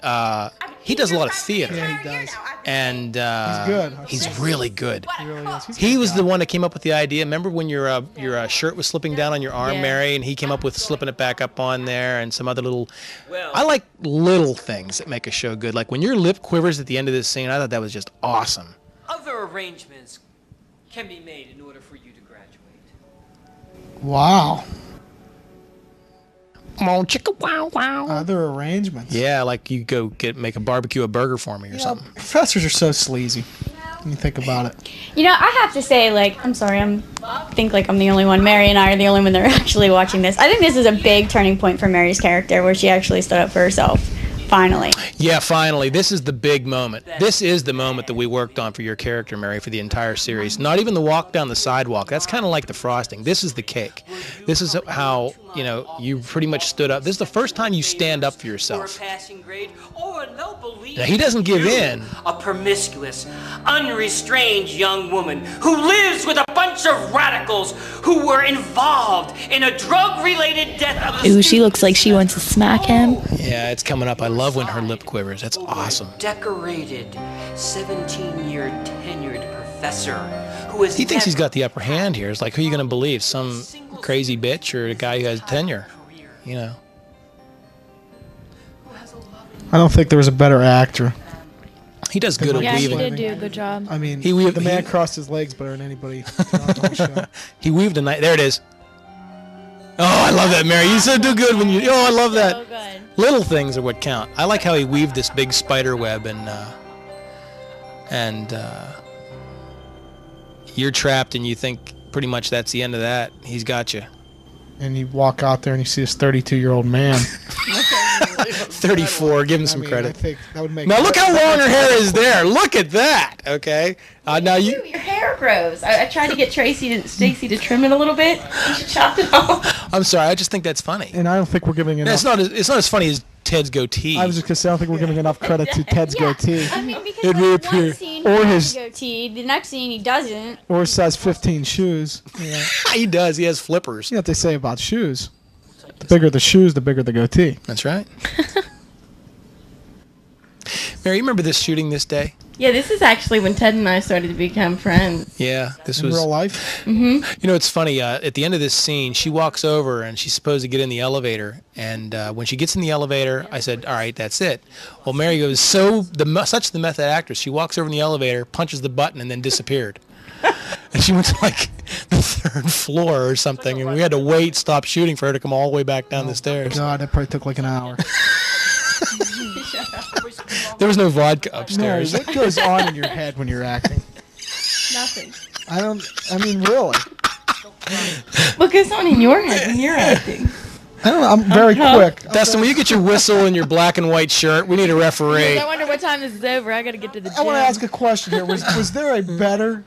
He does a lot of theater. Yeah, he does. And He's good. He's really good. He really is. He's a He good was guy. the one that came up with the idea. Remember when your shirt was slipping down on your arm, Yeah. Mary, and he came up with slipping it back up on there and some other little. I like little things that make a show good. Like when your lip quivers at the end of this scene, I thought that was just awesome. Other arrangements can be made in order for you to graduate. Wow. Come on, chicka wow wow. Other arrangements. Yeah, like you go make a barbecue a burger for me or something. Professors are so sleazy. When you think about it. You know, I have to say, like, I'm sorry, I think like I'm the only one. Mary and I are the only one that are actually watching this. I think this is a big turning point for Mary's character, where she actually stood up for herself. Finally. Yeah, finally. This is the big moment. This is the moment that we worked on for your character, Mary, for the entire series. Not even the walk down the sidewalk. That's kind of like the frosting. This is the cake. This is how, you know, you pretty much stood up. This is the first time you stand up for yourself. Passing grade, or they'll believe Now, he doesn't give you, in. A promiscuous, unrestrained young woman who lives with a bunch of radicals who were involved in a drug-related death of a Ooh, she looks like she wants to smack him. Yeah, it's coming up. I love when her lip quivers. That's awesome. Decorated, 17-year tenured professor who is. He thinks he's got the upper hand here. It's like, who are you going to believe? Some crazy bitch or a guy who has tenure? You know. I don't think there was a better actor. He does good at Yeah, he weaving. did do a good job. I mean, He weaved- the man he- crossed his legs better than anybody throughout the whole show. He weaved a night. There it is. Oh, I love that, Mary. You so do good when you. Oh, I love that. So good. Little things are what count. I like how he weaved this big spider web and you're trapped and you think pretty much that's the end of that. He's got you. And you walk out there and you see this 32-year-old man. 34. Give him some I credit. think that would make. Now look how long her hair is there. Look at that. Okay. Now you. Your hair grows. I tried to get Stacy to trim it a little bit. She chopped it off. I'm sorry. I just think that's funny. And I don't think we're giving enough. It's not as funny as Ted's goatee. I was just gonna say I don't think we're giving enough credit to Ted's goatee I mean, because It like, will one appear. scene Or he has his- a goatee, the next scene he doesn't. or his size 15 shoes. Yeah. He does. He has flippers. You know what they say about shoes? The bigger the shoes, the bigger the goatee. That's right. Mary, you remember this shooting this day? Yeah, this is actually when Ted and I started to become friends. Yeah, this In was real life. You know, it's funny. At the end of this scene, she walks over and she's supposed to get in the elevator. And when she gets in the elevator, I said, "All right, that's it." Well, Mary goes, such the method actress. She walks over in the elevator, punches the button, and then disappeared. And she went to like the 3rd floor or something, and we had to stop shooting for her to come all the way back down the stairs. God, that probably took like an hour. There was no vodka No, upstairs. what goes on in your head when you're acting? Nothing. I mean, really. What goes on in your head when you're acting? I don't know. I'm very quick. Dustin, will you get your whistle and your black and white shirt? We need a referee. I wonder what time this is over. I gotta get to the gym. I want to ask a question here. Was there a better?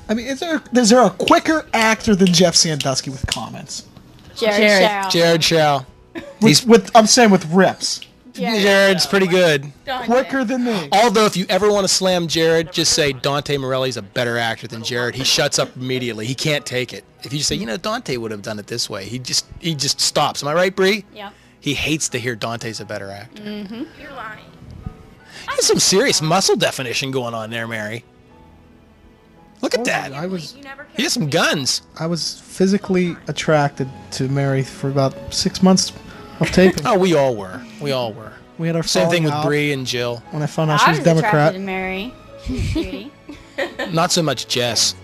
I mean, is there a quicker actor than Jeff Sandusky with comments? Jared. Jared Shaw. I'm saying with rips. Jared's pretty good. Quicker than me. Although, if you ever want to slam Jared, just say Dante Morelli's a better actor than Jared. He shuts up immediately. He can't take it. If you just say, Dante would have done it this way, he just stops. Am I right, Bree? Yeah. He hates to hear Dante's a better actor. You're lying. There's some serious muscle definition going on there, Mary. Look at that. He has some guns. I was physically attracted to Mary for about 6 months of taping. Oh, we all were. We all were. We had our Same thing with falling out Bree and Jill. when I found out I she was was Democrat. attracted to Mary. She's cutie. Not so much Jess.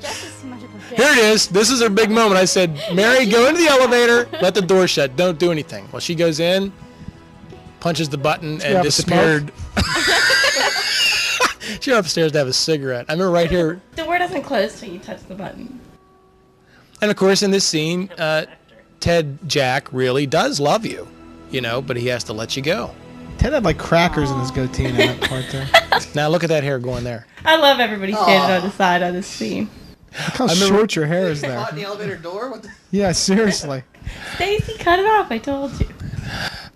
Jess is so much of a bitch. Here it is. This is her big moment. I said, Mary, go into the elevator. Let the door shut. Don't do anything. Well, she goes in, punches the button, you and have a disappeared. She went upstairs to have a cigarette. I remember right here. The door doesn't close till you touch the button. And, of course, in this scene, Ted Jack really does love you, but he has to let you go. Ted had like crackers in his goatee in that part there. Now look at that hair going there. I love everybody standing on the side on this scene. Look how short your hair is there. Caught in the elevator door? What the? Yeah, seriously. Stacy, cut it off. I told you.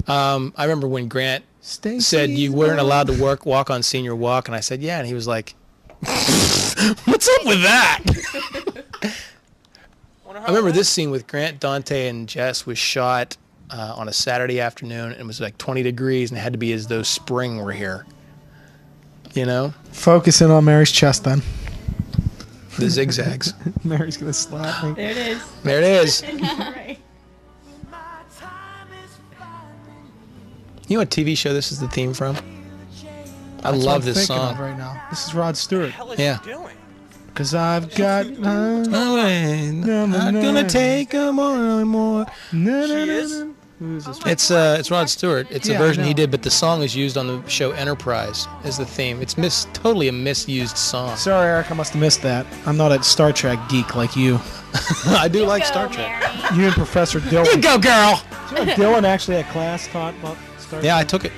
I remember when Grant Stacey said you weren't allowed to walk on senior walk, and I said, yeah, and he was like, what's up with that? I remember this scene with Grant, Dante, and Jess was shot on a Saturday afternoon, and it was like 20 degrees, and it had to be as though spring were here. You know? Focusing on Mary's chest then. The zigzags. Mary's going to slap me. There it is. There it is. Right. You know what TV show this is the theme from? I That's love what I'm this thinking song. of right now. This is Rod Stewart. Yeah. Because I've got... I'm gonna take a more. It's Rod Stewart. It's a Yeah, version I he know. did, but the song is used on the show Enterprise as the theme. It's totally a misused song. Sorry, Eric, I must have missed that. I'm not a Star Trek geek like you. I do like Star Trek. You and Professor Dylan. You go, girl! Do you know Dylan actually had class taught about Star Trek? Yeah, I took it.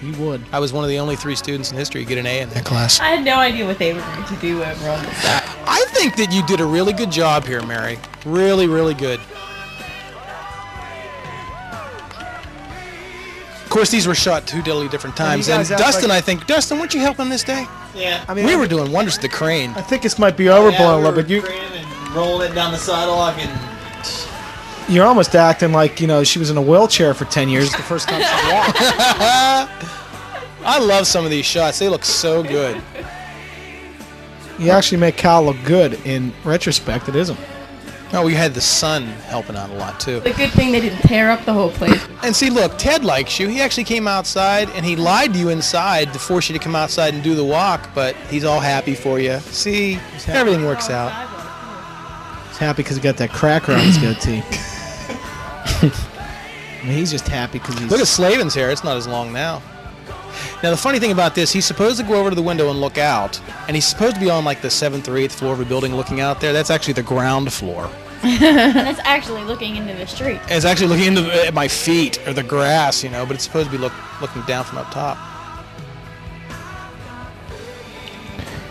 You would. I was one of the only 3 students in history to get an A in that class. I had no idea what they were going to do over on the side. I think that you did a really good job here, Mary. Really, really good. Of course, these were shot 2 totally different times. you And guys act Dustin, like- I think, Dustin, weren't you helping this day? Yeah. I mean, We were doing wonders with the crane. I think this might be overblown a little bit. And rolling it down the sidewalk and. You're almost acting like, you know, she was in a wheelchair for 10 years the first time she walked. I love some of these shots. They look so good. You actually make Cal look good. In retrospect, it isn't. Oh, we had the sun helping out a lot, too. The good thing they didn't tear up the whole place. And see, look, Ted likes you. He actually came outside, and he lied to you inside to force you to come outside and do the walk, but he's all happy for you. See, everything works out. He's happy because he got that cracker on his goatee. I mean, he's just happy because he's... Look at Slavin's hair. It's not as long now. Now, the funny thing about this, he's supposed to go over to the window and look out, and he's supposed to be on, like, the 7th or 8th floor of a building looking out there. That's actually the ground floor. And it's actually looking into the street. It's actually looking at my feet or the grass, you know, but it's supposed to be looking down from up top.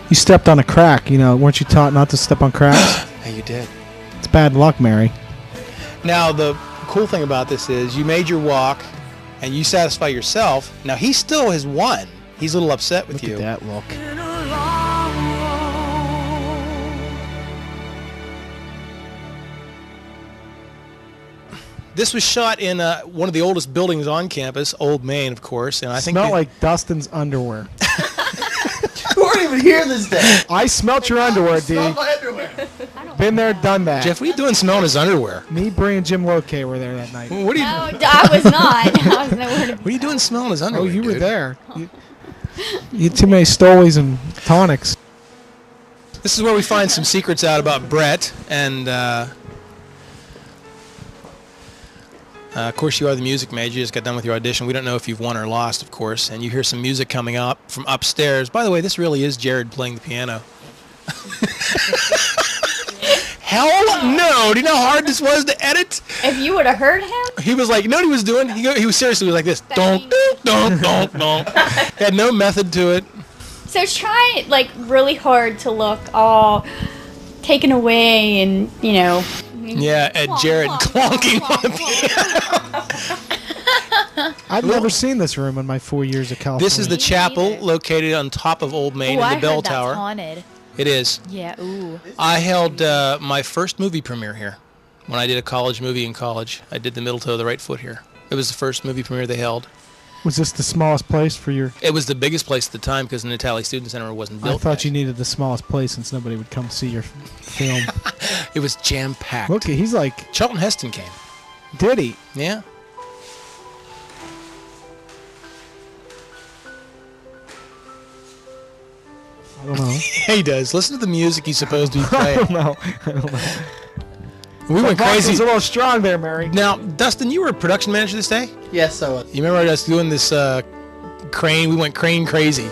You stepped on a crack, you know. Weren't you taught not to step on cracks? Yeah, you did. It's bad luck, Mary. Now, the cool thing about this is you made your walk, and you satisfy yourself. Now, he still has won. He's a little upset with you. Look at that look. This was shot in one of the oldest buildings on campus, Old Main, of course. And I think Smell like Dustin's underwear. You weren't even here this day. I smelt your underwear, D. Smell my underwear. Been there, done that. Jeff, what are you doing smelling his underwear? Me, Bree, and Jim Loke were there that night. What are you? No, I was not. I was nowhere to What are you doing smelling his Oh, underwear? you were dude? there. You had too many Stolies and tonics. This is where we find some secrets out about Brett, and of course you are the music major. You just got done with your audition. We don't know if you've won or lost, of course, and you hear some music coming up from upstairs. By the way, this really is Jared playing the piano. Hell no! Do you know how hard this was to edit? If you would have heard him, He was like, you know what he was doing? He was seriously like this. Don't. He had no method to it. so try like really hard to look all taken away and, you know. Yeah, at Jared clonking on the piano. I've never seen this room in my 4 years of California. This is the chapel located on top of Old Main Ooh, in I the bell heard that's tower. haunted. It is. Yeah, ooh. I held my first movie premiere here when I did a college movie in college. I did The Middle Toe of the Right Foot here. It was the first movie premiere they held. Was this the smallest place for your... It was the biggest place at the time because the Natali Student Center wasn't built. I thought yet. you needed the smallest place since nobody would come see your film. It was jam-packed. Look, he's like... Charlton Heston came. Did he? Yeah. I don't know. He does. Listen to the music he's supposed to be I playing. don't know. I don't know. We went Vox crazy. was a little strong there, Mary. Now, Dustin, you were a production manager this day? Yes, so. You remember us doing this crane? We went crane crazy.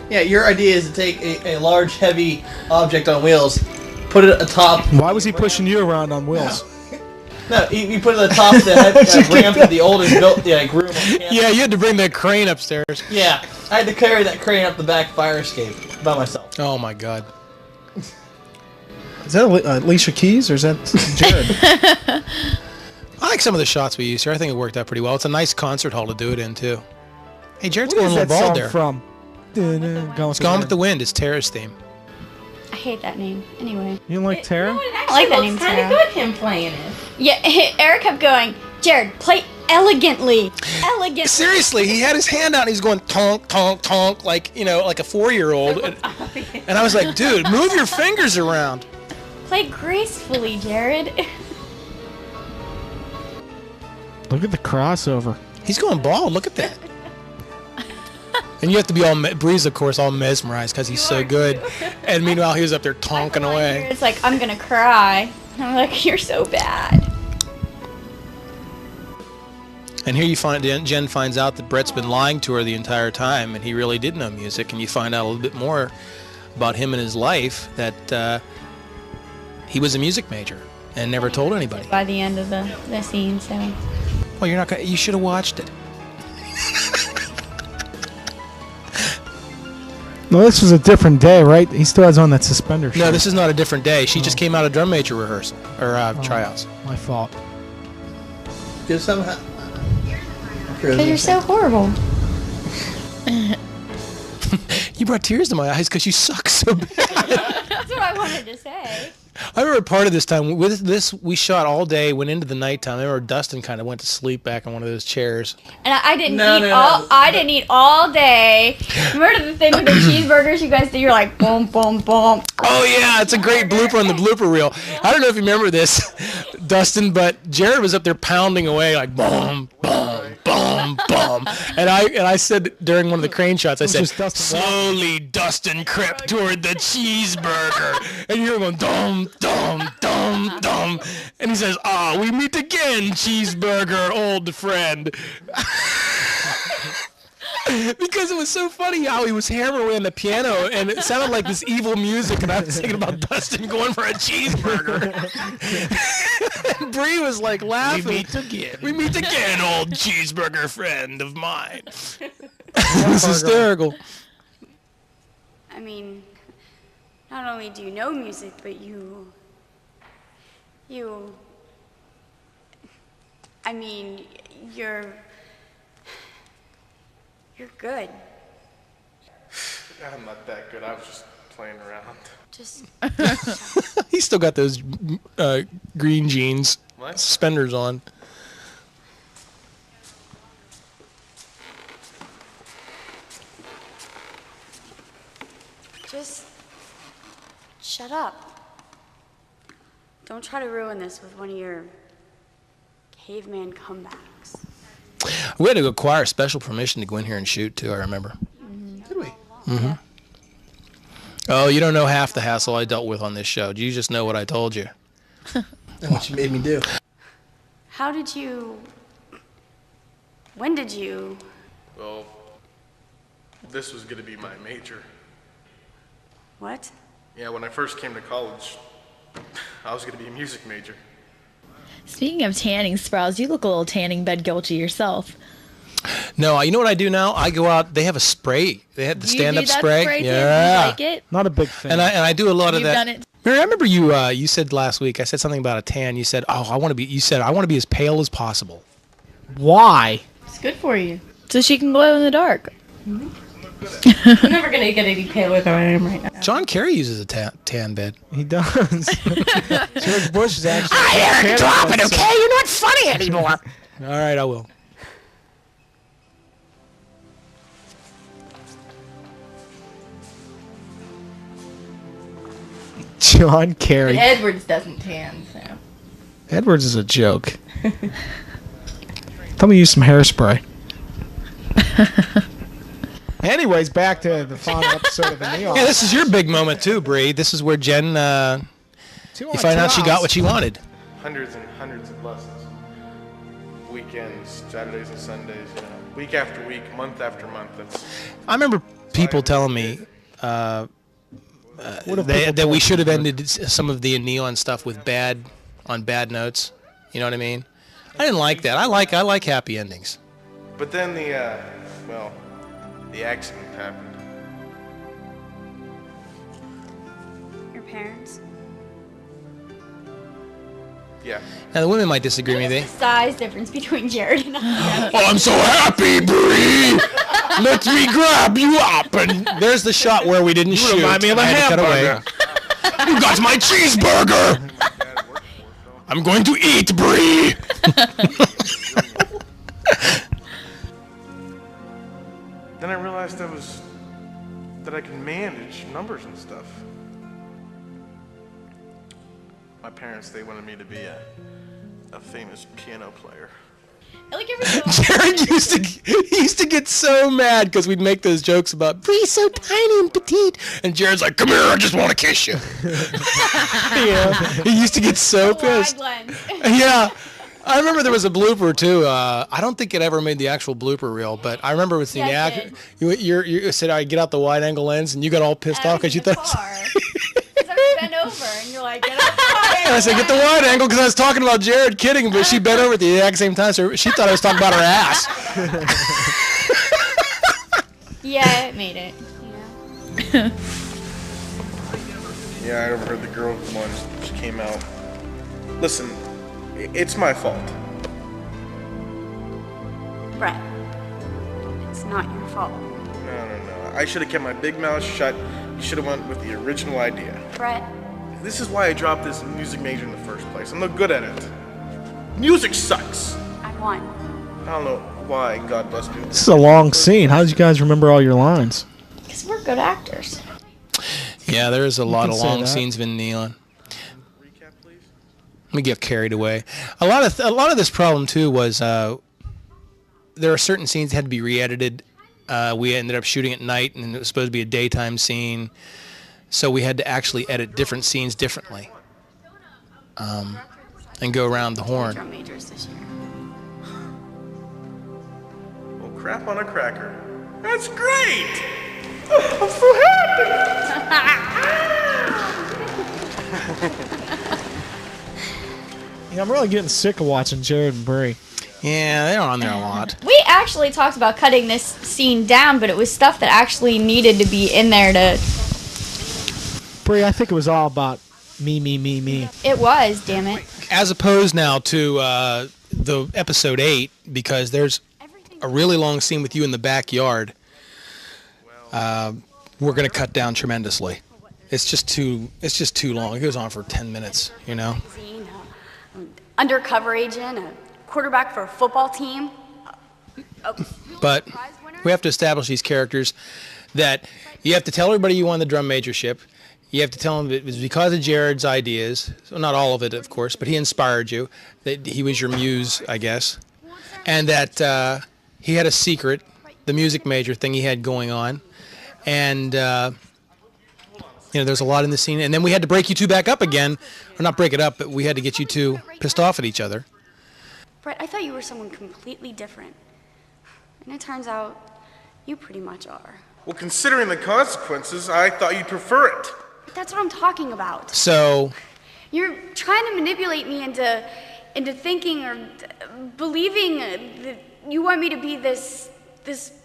Yeah, your idea is to take a large, heavy object on wheels, put it atop. Why was he pushing you around on wheels? No, you put it at the top of the head ramp of the oldest built room on campus. Yeah, you had to bring the crane upstairs. Yeah, I had to carry that crane up the back fire escape by myself. Oh my god. Is that Alicia Keys or is that Jared? I like some of the shots we used here. I think it worked out pretty well. It's a nice concert hall to do it in too. Hey, Jared's What going is a little that bald song there. from? It's Gone with the Wind. It's Tara's theme. I hate that name. Anyway. You don't like Tara? I like that name, kind of Tara. good him playing it. Yeah, Eric kept going, Jared, play elegantly. Elegantly. Seriously, he had his hand out and he's going tonk, tonk, tonk, like, you know, like a 4-year-old. And I was like, dude, move your fingers around. Play gracefully, Jared. Look at the crossover. He's going bald. Look at that. And you have to be all, Bree's, of course, all mesmerized because he's so good. And meanwhile, he was up there tonking away. It's like, I'm gonna cry. And I'm like, you're so bad. And here you find Jen finds out that Brett's been lying to her the entire time, and he really did know music. And you find out a little bit more about him and his life, that he was a music major and never told anybody. By the end of the scene, so. Well, you're not gonna, you should have watched it. No, this was a different day, right? He still has on that suspender shirt. No, this is not a different day. She just came out of drum major rehearsal or tryouts. My fault. Because somehow. Because you're so horrible. You brought tears to my eyes because you suck so bad. That's what I wanted to say. I remember part of this time with this, we shot all day, went into the nighttime. I remember Dustin kind of went to sleep back in one of those chairs. And I didn't I didn't eat all day. Remember the thing with the cheeseburgers you guys did? You're like, boom, boom, boom. Oh yeah, it's a great blooper on the blooper reel. I don't know if you remember this, Dustin, but Jared was up there pounding away like boom, boom, boom, boom. And I said during one of the crane shots, I said, slowly Dustin crept toward the cheeseburger. And you were going, dum, dum, dum, dum. And he says, we meet again, cheeseburger, old friend. Because it was so funny how he was hammering away on the piano and it sounded like this evil music, and I was thinking about Dustin going for a cheeseburger. And Bree was like laughing. We meet again, old cheeseburger friend of mine. It was hysterical. I mean, not only do you know music, but I mean, you're good. I'm not that good. I was just playing around. Just. He's still got those green jeans, What? suspenders on. Just shut up. Don't try to ruin this with one of your caveman comebacks. We had to acquire special permission to go in here and shoot too, I remember. Did we? Mm-hmm. Oh, you don't know half the hassle I dealt with on this show. You just know what I told you. And what you made me do. When did you? Well, this was going to be my major. What? Yeah, when I first came to college, I was going to be a music major. Speaking of tanning, Sprouse, you look a little tanning bed guilty yourself. No, you know what I do now? I go out. They have a spray. They had the stand-up spray. Too? Yeah, You like it? Not a big fan. and I do a lot of You've that. done it. Mary, I remember you said last week. I said something about a tan. You said, I want to be as pale as possible. Why? It's good for you. So she can glow in the dark. I'm never gonna get any paler than I am right now. John Kerry uses a tan bed. He does. George Bush is actually. Eric, drop it, okay? You're not funny anymore. All right, I will. John Kerry. But Edwards doesn't tan, so. Edwards is a joke. Tell me, use some hairspray. Anyways, back to the final episode of the Neon. Yeah, this is your big moment too, Bree. This is where Jen, you find out she got what she wanted. Hundreds and hundreds of lessons. Weekends, Saturdays and Sundays, week after week, month after month. I remember people telling me that we should have ended some of the Neon stuff with bad notes. You know what I mean? I didn't like that. I like happy endings. But then the accident happened. Your parents. Yeah. Now the women might disagree with me. The size difference between Jared and I. Oh, I'm so happy, Bree! Let me grab you up. And there's the shot where we didn't shoot. remind me of a I had to cut away. hamburger. You got my cheeseburger! I'm going to eat, Bree! Then I realized that I can manage numbers and stuff. My parents, they wanted me to be a famous piano player. Like every so Jared used to get so mad because we'd make those jokes about Bree's so tiny and petite, and Jared's like, "Come here, I just want to kiss you." Yeah, he used to get so pissed. wide lens. Yeah, I remember there was a blooper too. I don't think it ever made the actual blooper reel, but I remember with the Yeah, act. You said, "I get out the wide angle lens," and you got all pissed off because you thought. Because I was bent over, and you're like, get up. And I said, "Get the wide angle," because I was talking about Jared kidding, but she bent over at the exact same time, so she thought I was talking about her ass. Yeah, it made it. Yeah, I overheard the girl one. She came out. Listen, it's my fault. Brett, it's not your fault. No. I should have kept my big mouth shut. You should have went with the original idea. Brett, This is why I dropped this music major in the first place. I'm not good at it. Music sucks. I won. I don't know why, God bless me. This is a long scene. How did you guys remember all your lines? Because we're good actors. Yeah, there is a lot can of say long that. scenes of Neon. We get carried away. A lot of this problem too was there are certain scenes that had to be re-edited. We ended up shooting at night, and it was supposed to be a daytime scene, so we had to actually edit different scenes differently, and go around the horn. Drum majors this year. Well, crap on a cracker. That's great! I'm so happy! Yeah, I'm really getting sick of watching Jared and Bree. Yeah, they're on there a lot. We actually talked about cutting this scene down, but it was stuff that actually needed to be in there to... Bree, I think it was all about me. It was, damn it. As opposed now to the episode 8, because there's a really long scene with you in the backyard. We're going to cut down tremendously. It's just too long. It goes on for 10 minutes, you know. Undercover agent, a quarterback for a football team. But we have to establish these characters that you have to tell everybody you won the drum majorship. You have to tell them it was because of Jared's ideas. So not all of it, of course, but he inspired you. That he was your muse, I guess. And that he had a secret, the music major thing he had going on. And, there's a lot in the scene. And then we had to break you two back up again. Or not break it up, but we had to get you two pissed off at each other. Brett, I thought you were someone completely different. And it turns out you pretty much are. Well, considering the consequences, I thought you'd prefer it. But that's what I'm talking about. So... You're trying to manipulate me into thinking or believing that you want me to be this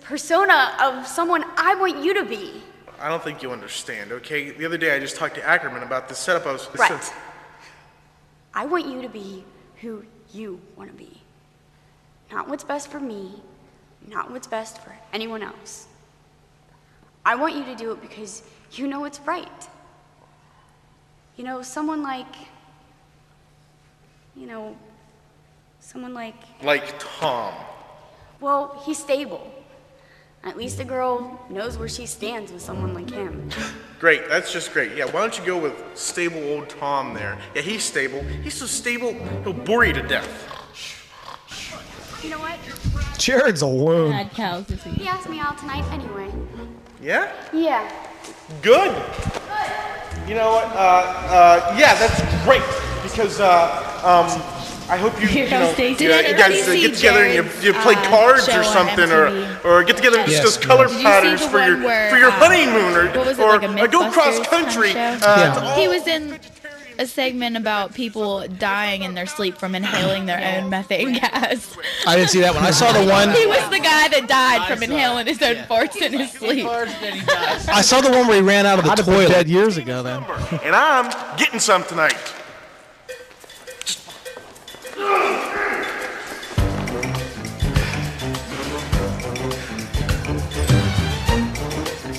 persona of someone I want you to be. I don't think you understand, okay? The other day I just talked to Ackerman about this setup I was... Right. I want you to be who you want to be. Not what's best for me, not what's best for anyone else. I want you to do it because you know it's right. Someone like... Like Tom. Well, he's stable. At least a girl knows where she stands with someone like him. Great, that's just great. Yeah, why don't you go with stable old Tom there? Yeah, he's stable. He's so stable, he'll bore you to death. You know what? Jared's a loon. Had cows this week. He asked me out tonight anyway. Yeah? Yeah. Good. You know what? Yeah, that's great. Because, I hope you guys get together and you play cards or something, or get together and discuss color patterns for your honeymoon, or go cross country. He was in a segment about people dying in their sleep from inhaling their own methane gas. I didn't see that one. I saw the one. He was the guy that died from inhaling his own farts in his sleep. I saw the one where he ran out of the I'd have been toilet. dead years ago then. And I'm getting some tonight.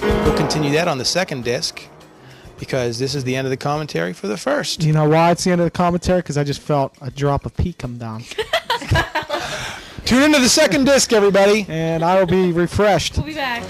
We'll continue that on the second disc because this is the end of the commentary for the first. You know why it's the end of the commentary? Because I just felt a drop of pee come down. Tune into the second disc, everybody. And I will be refreshed. We'll be back.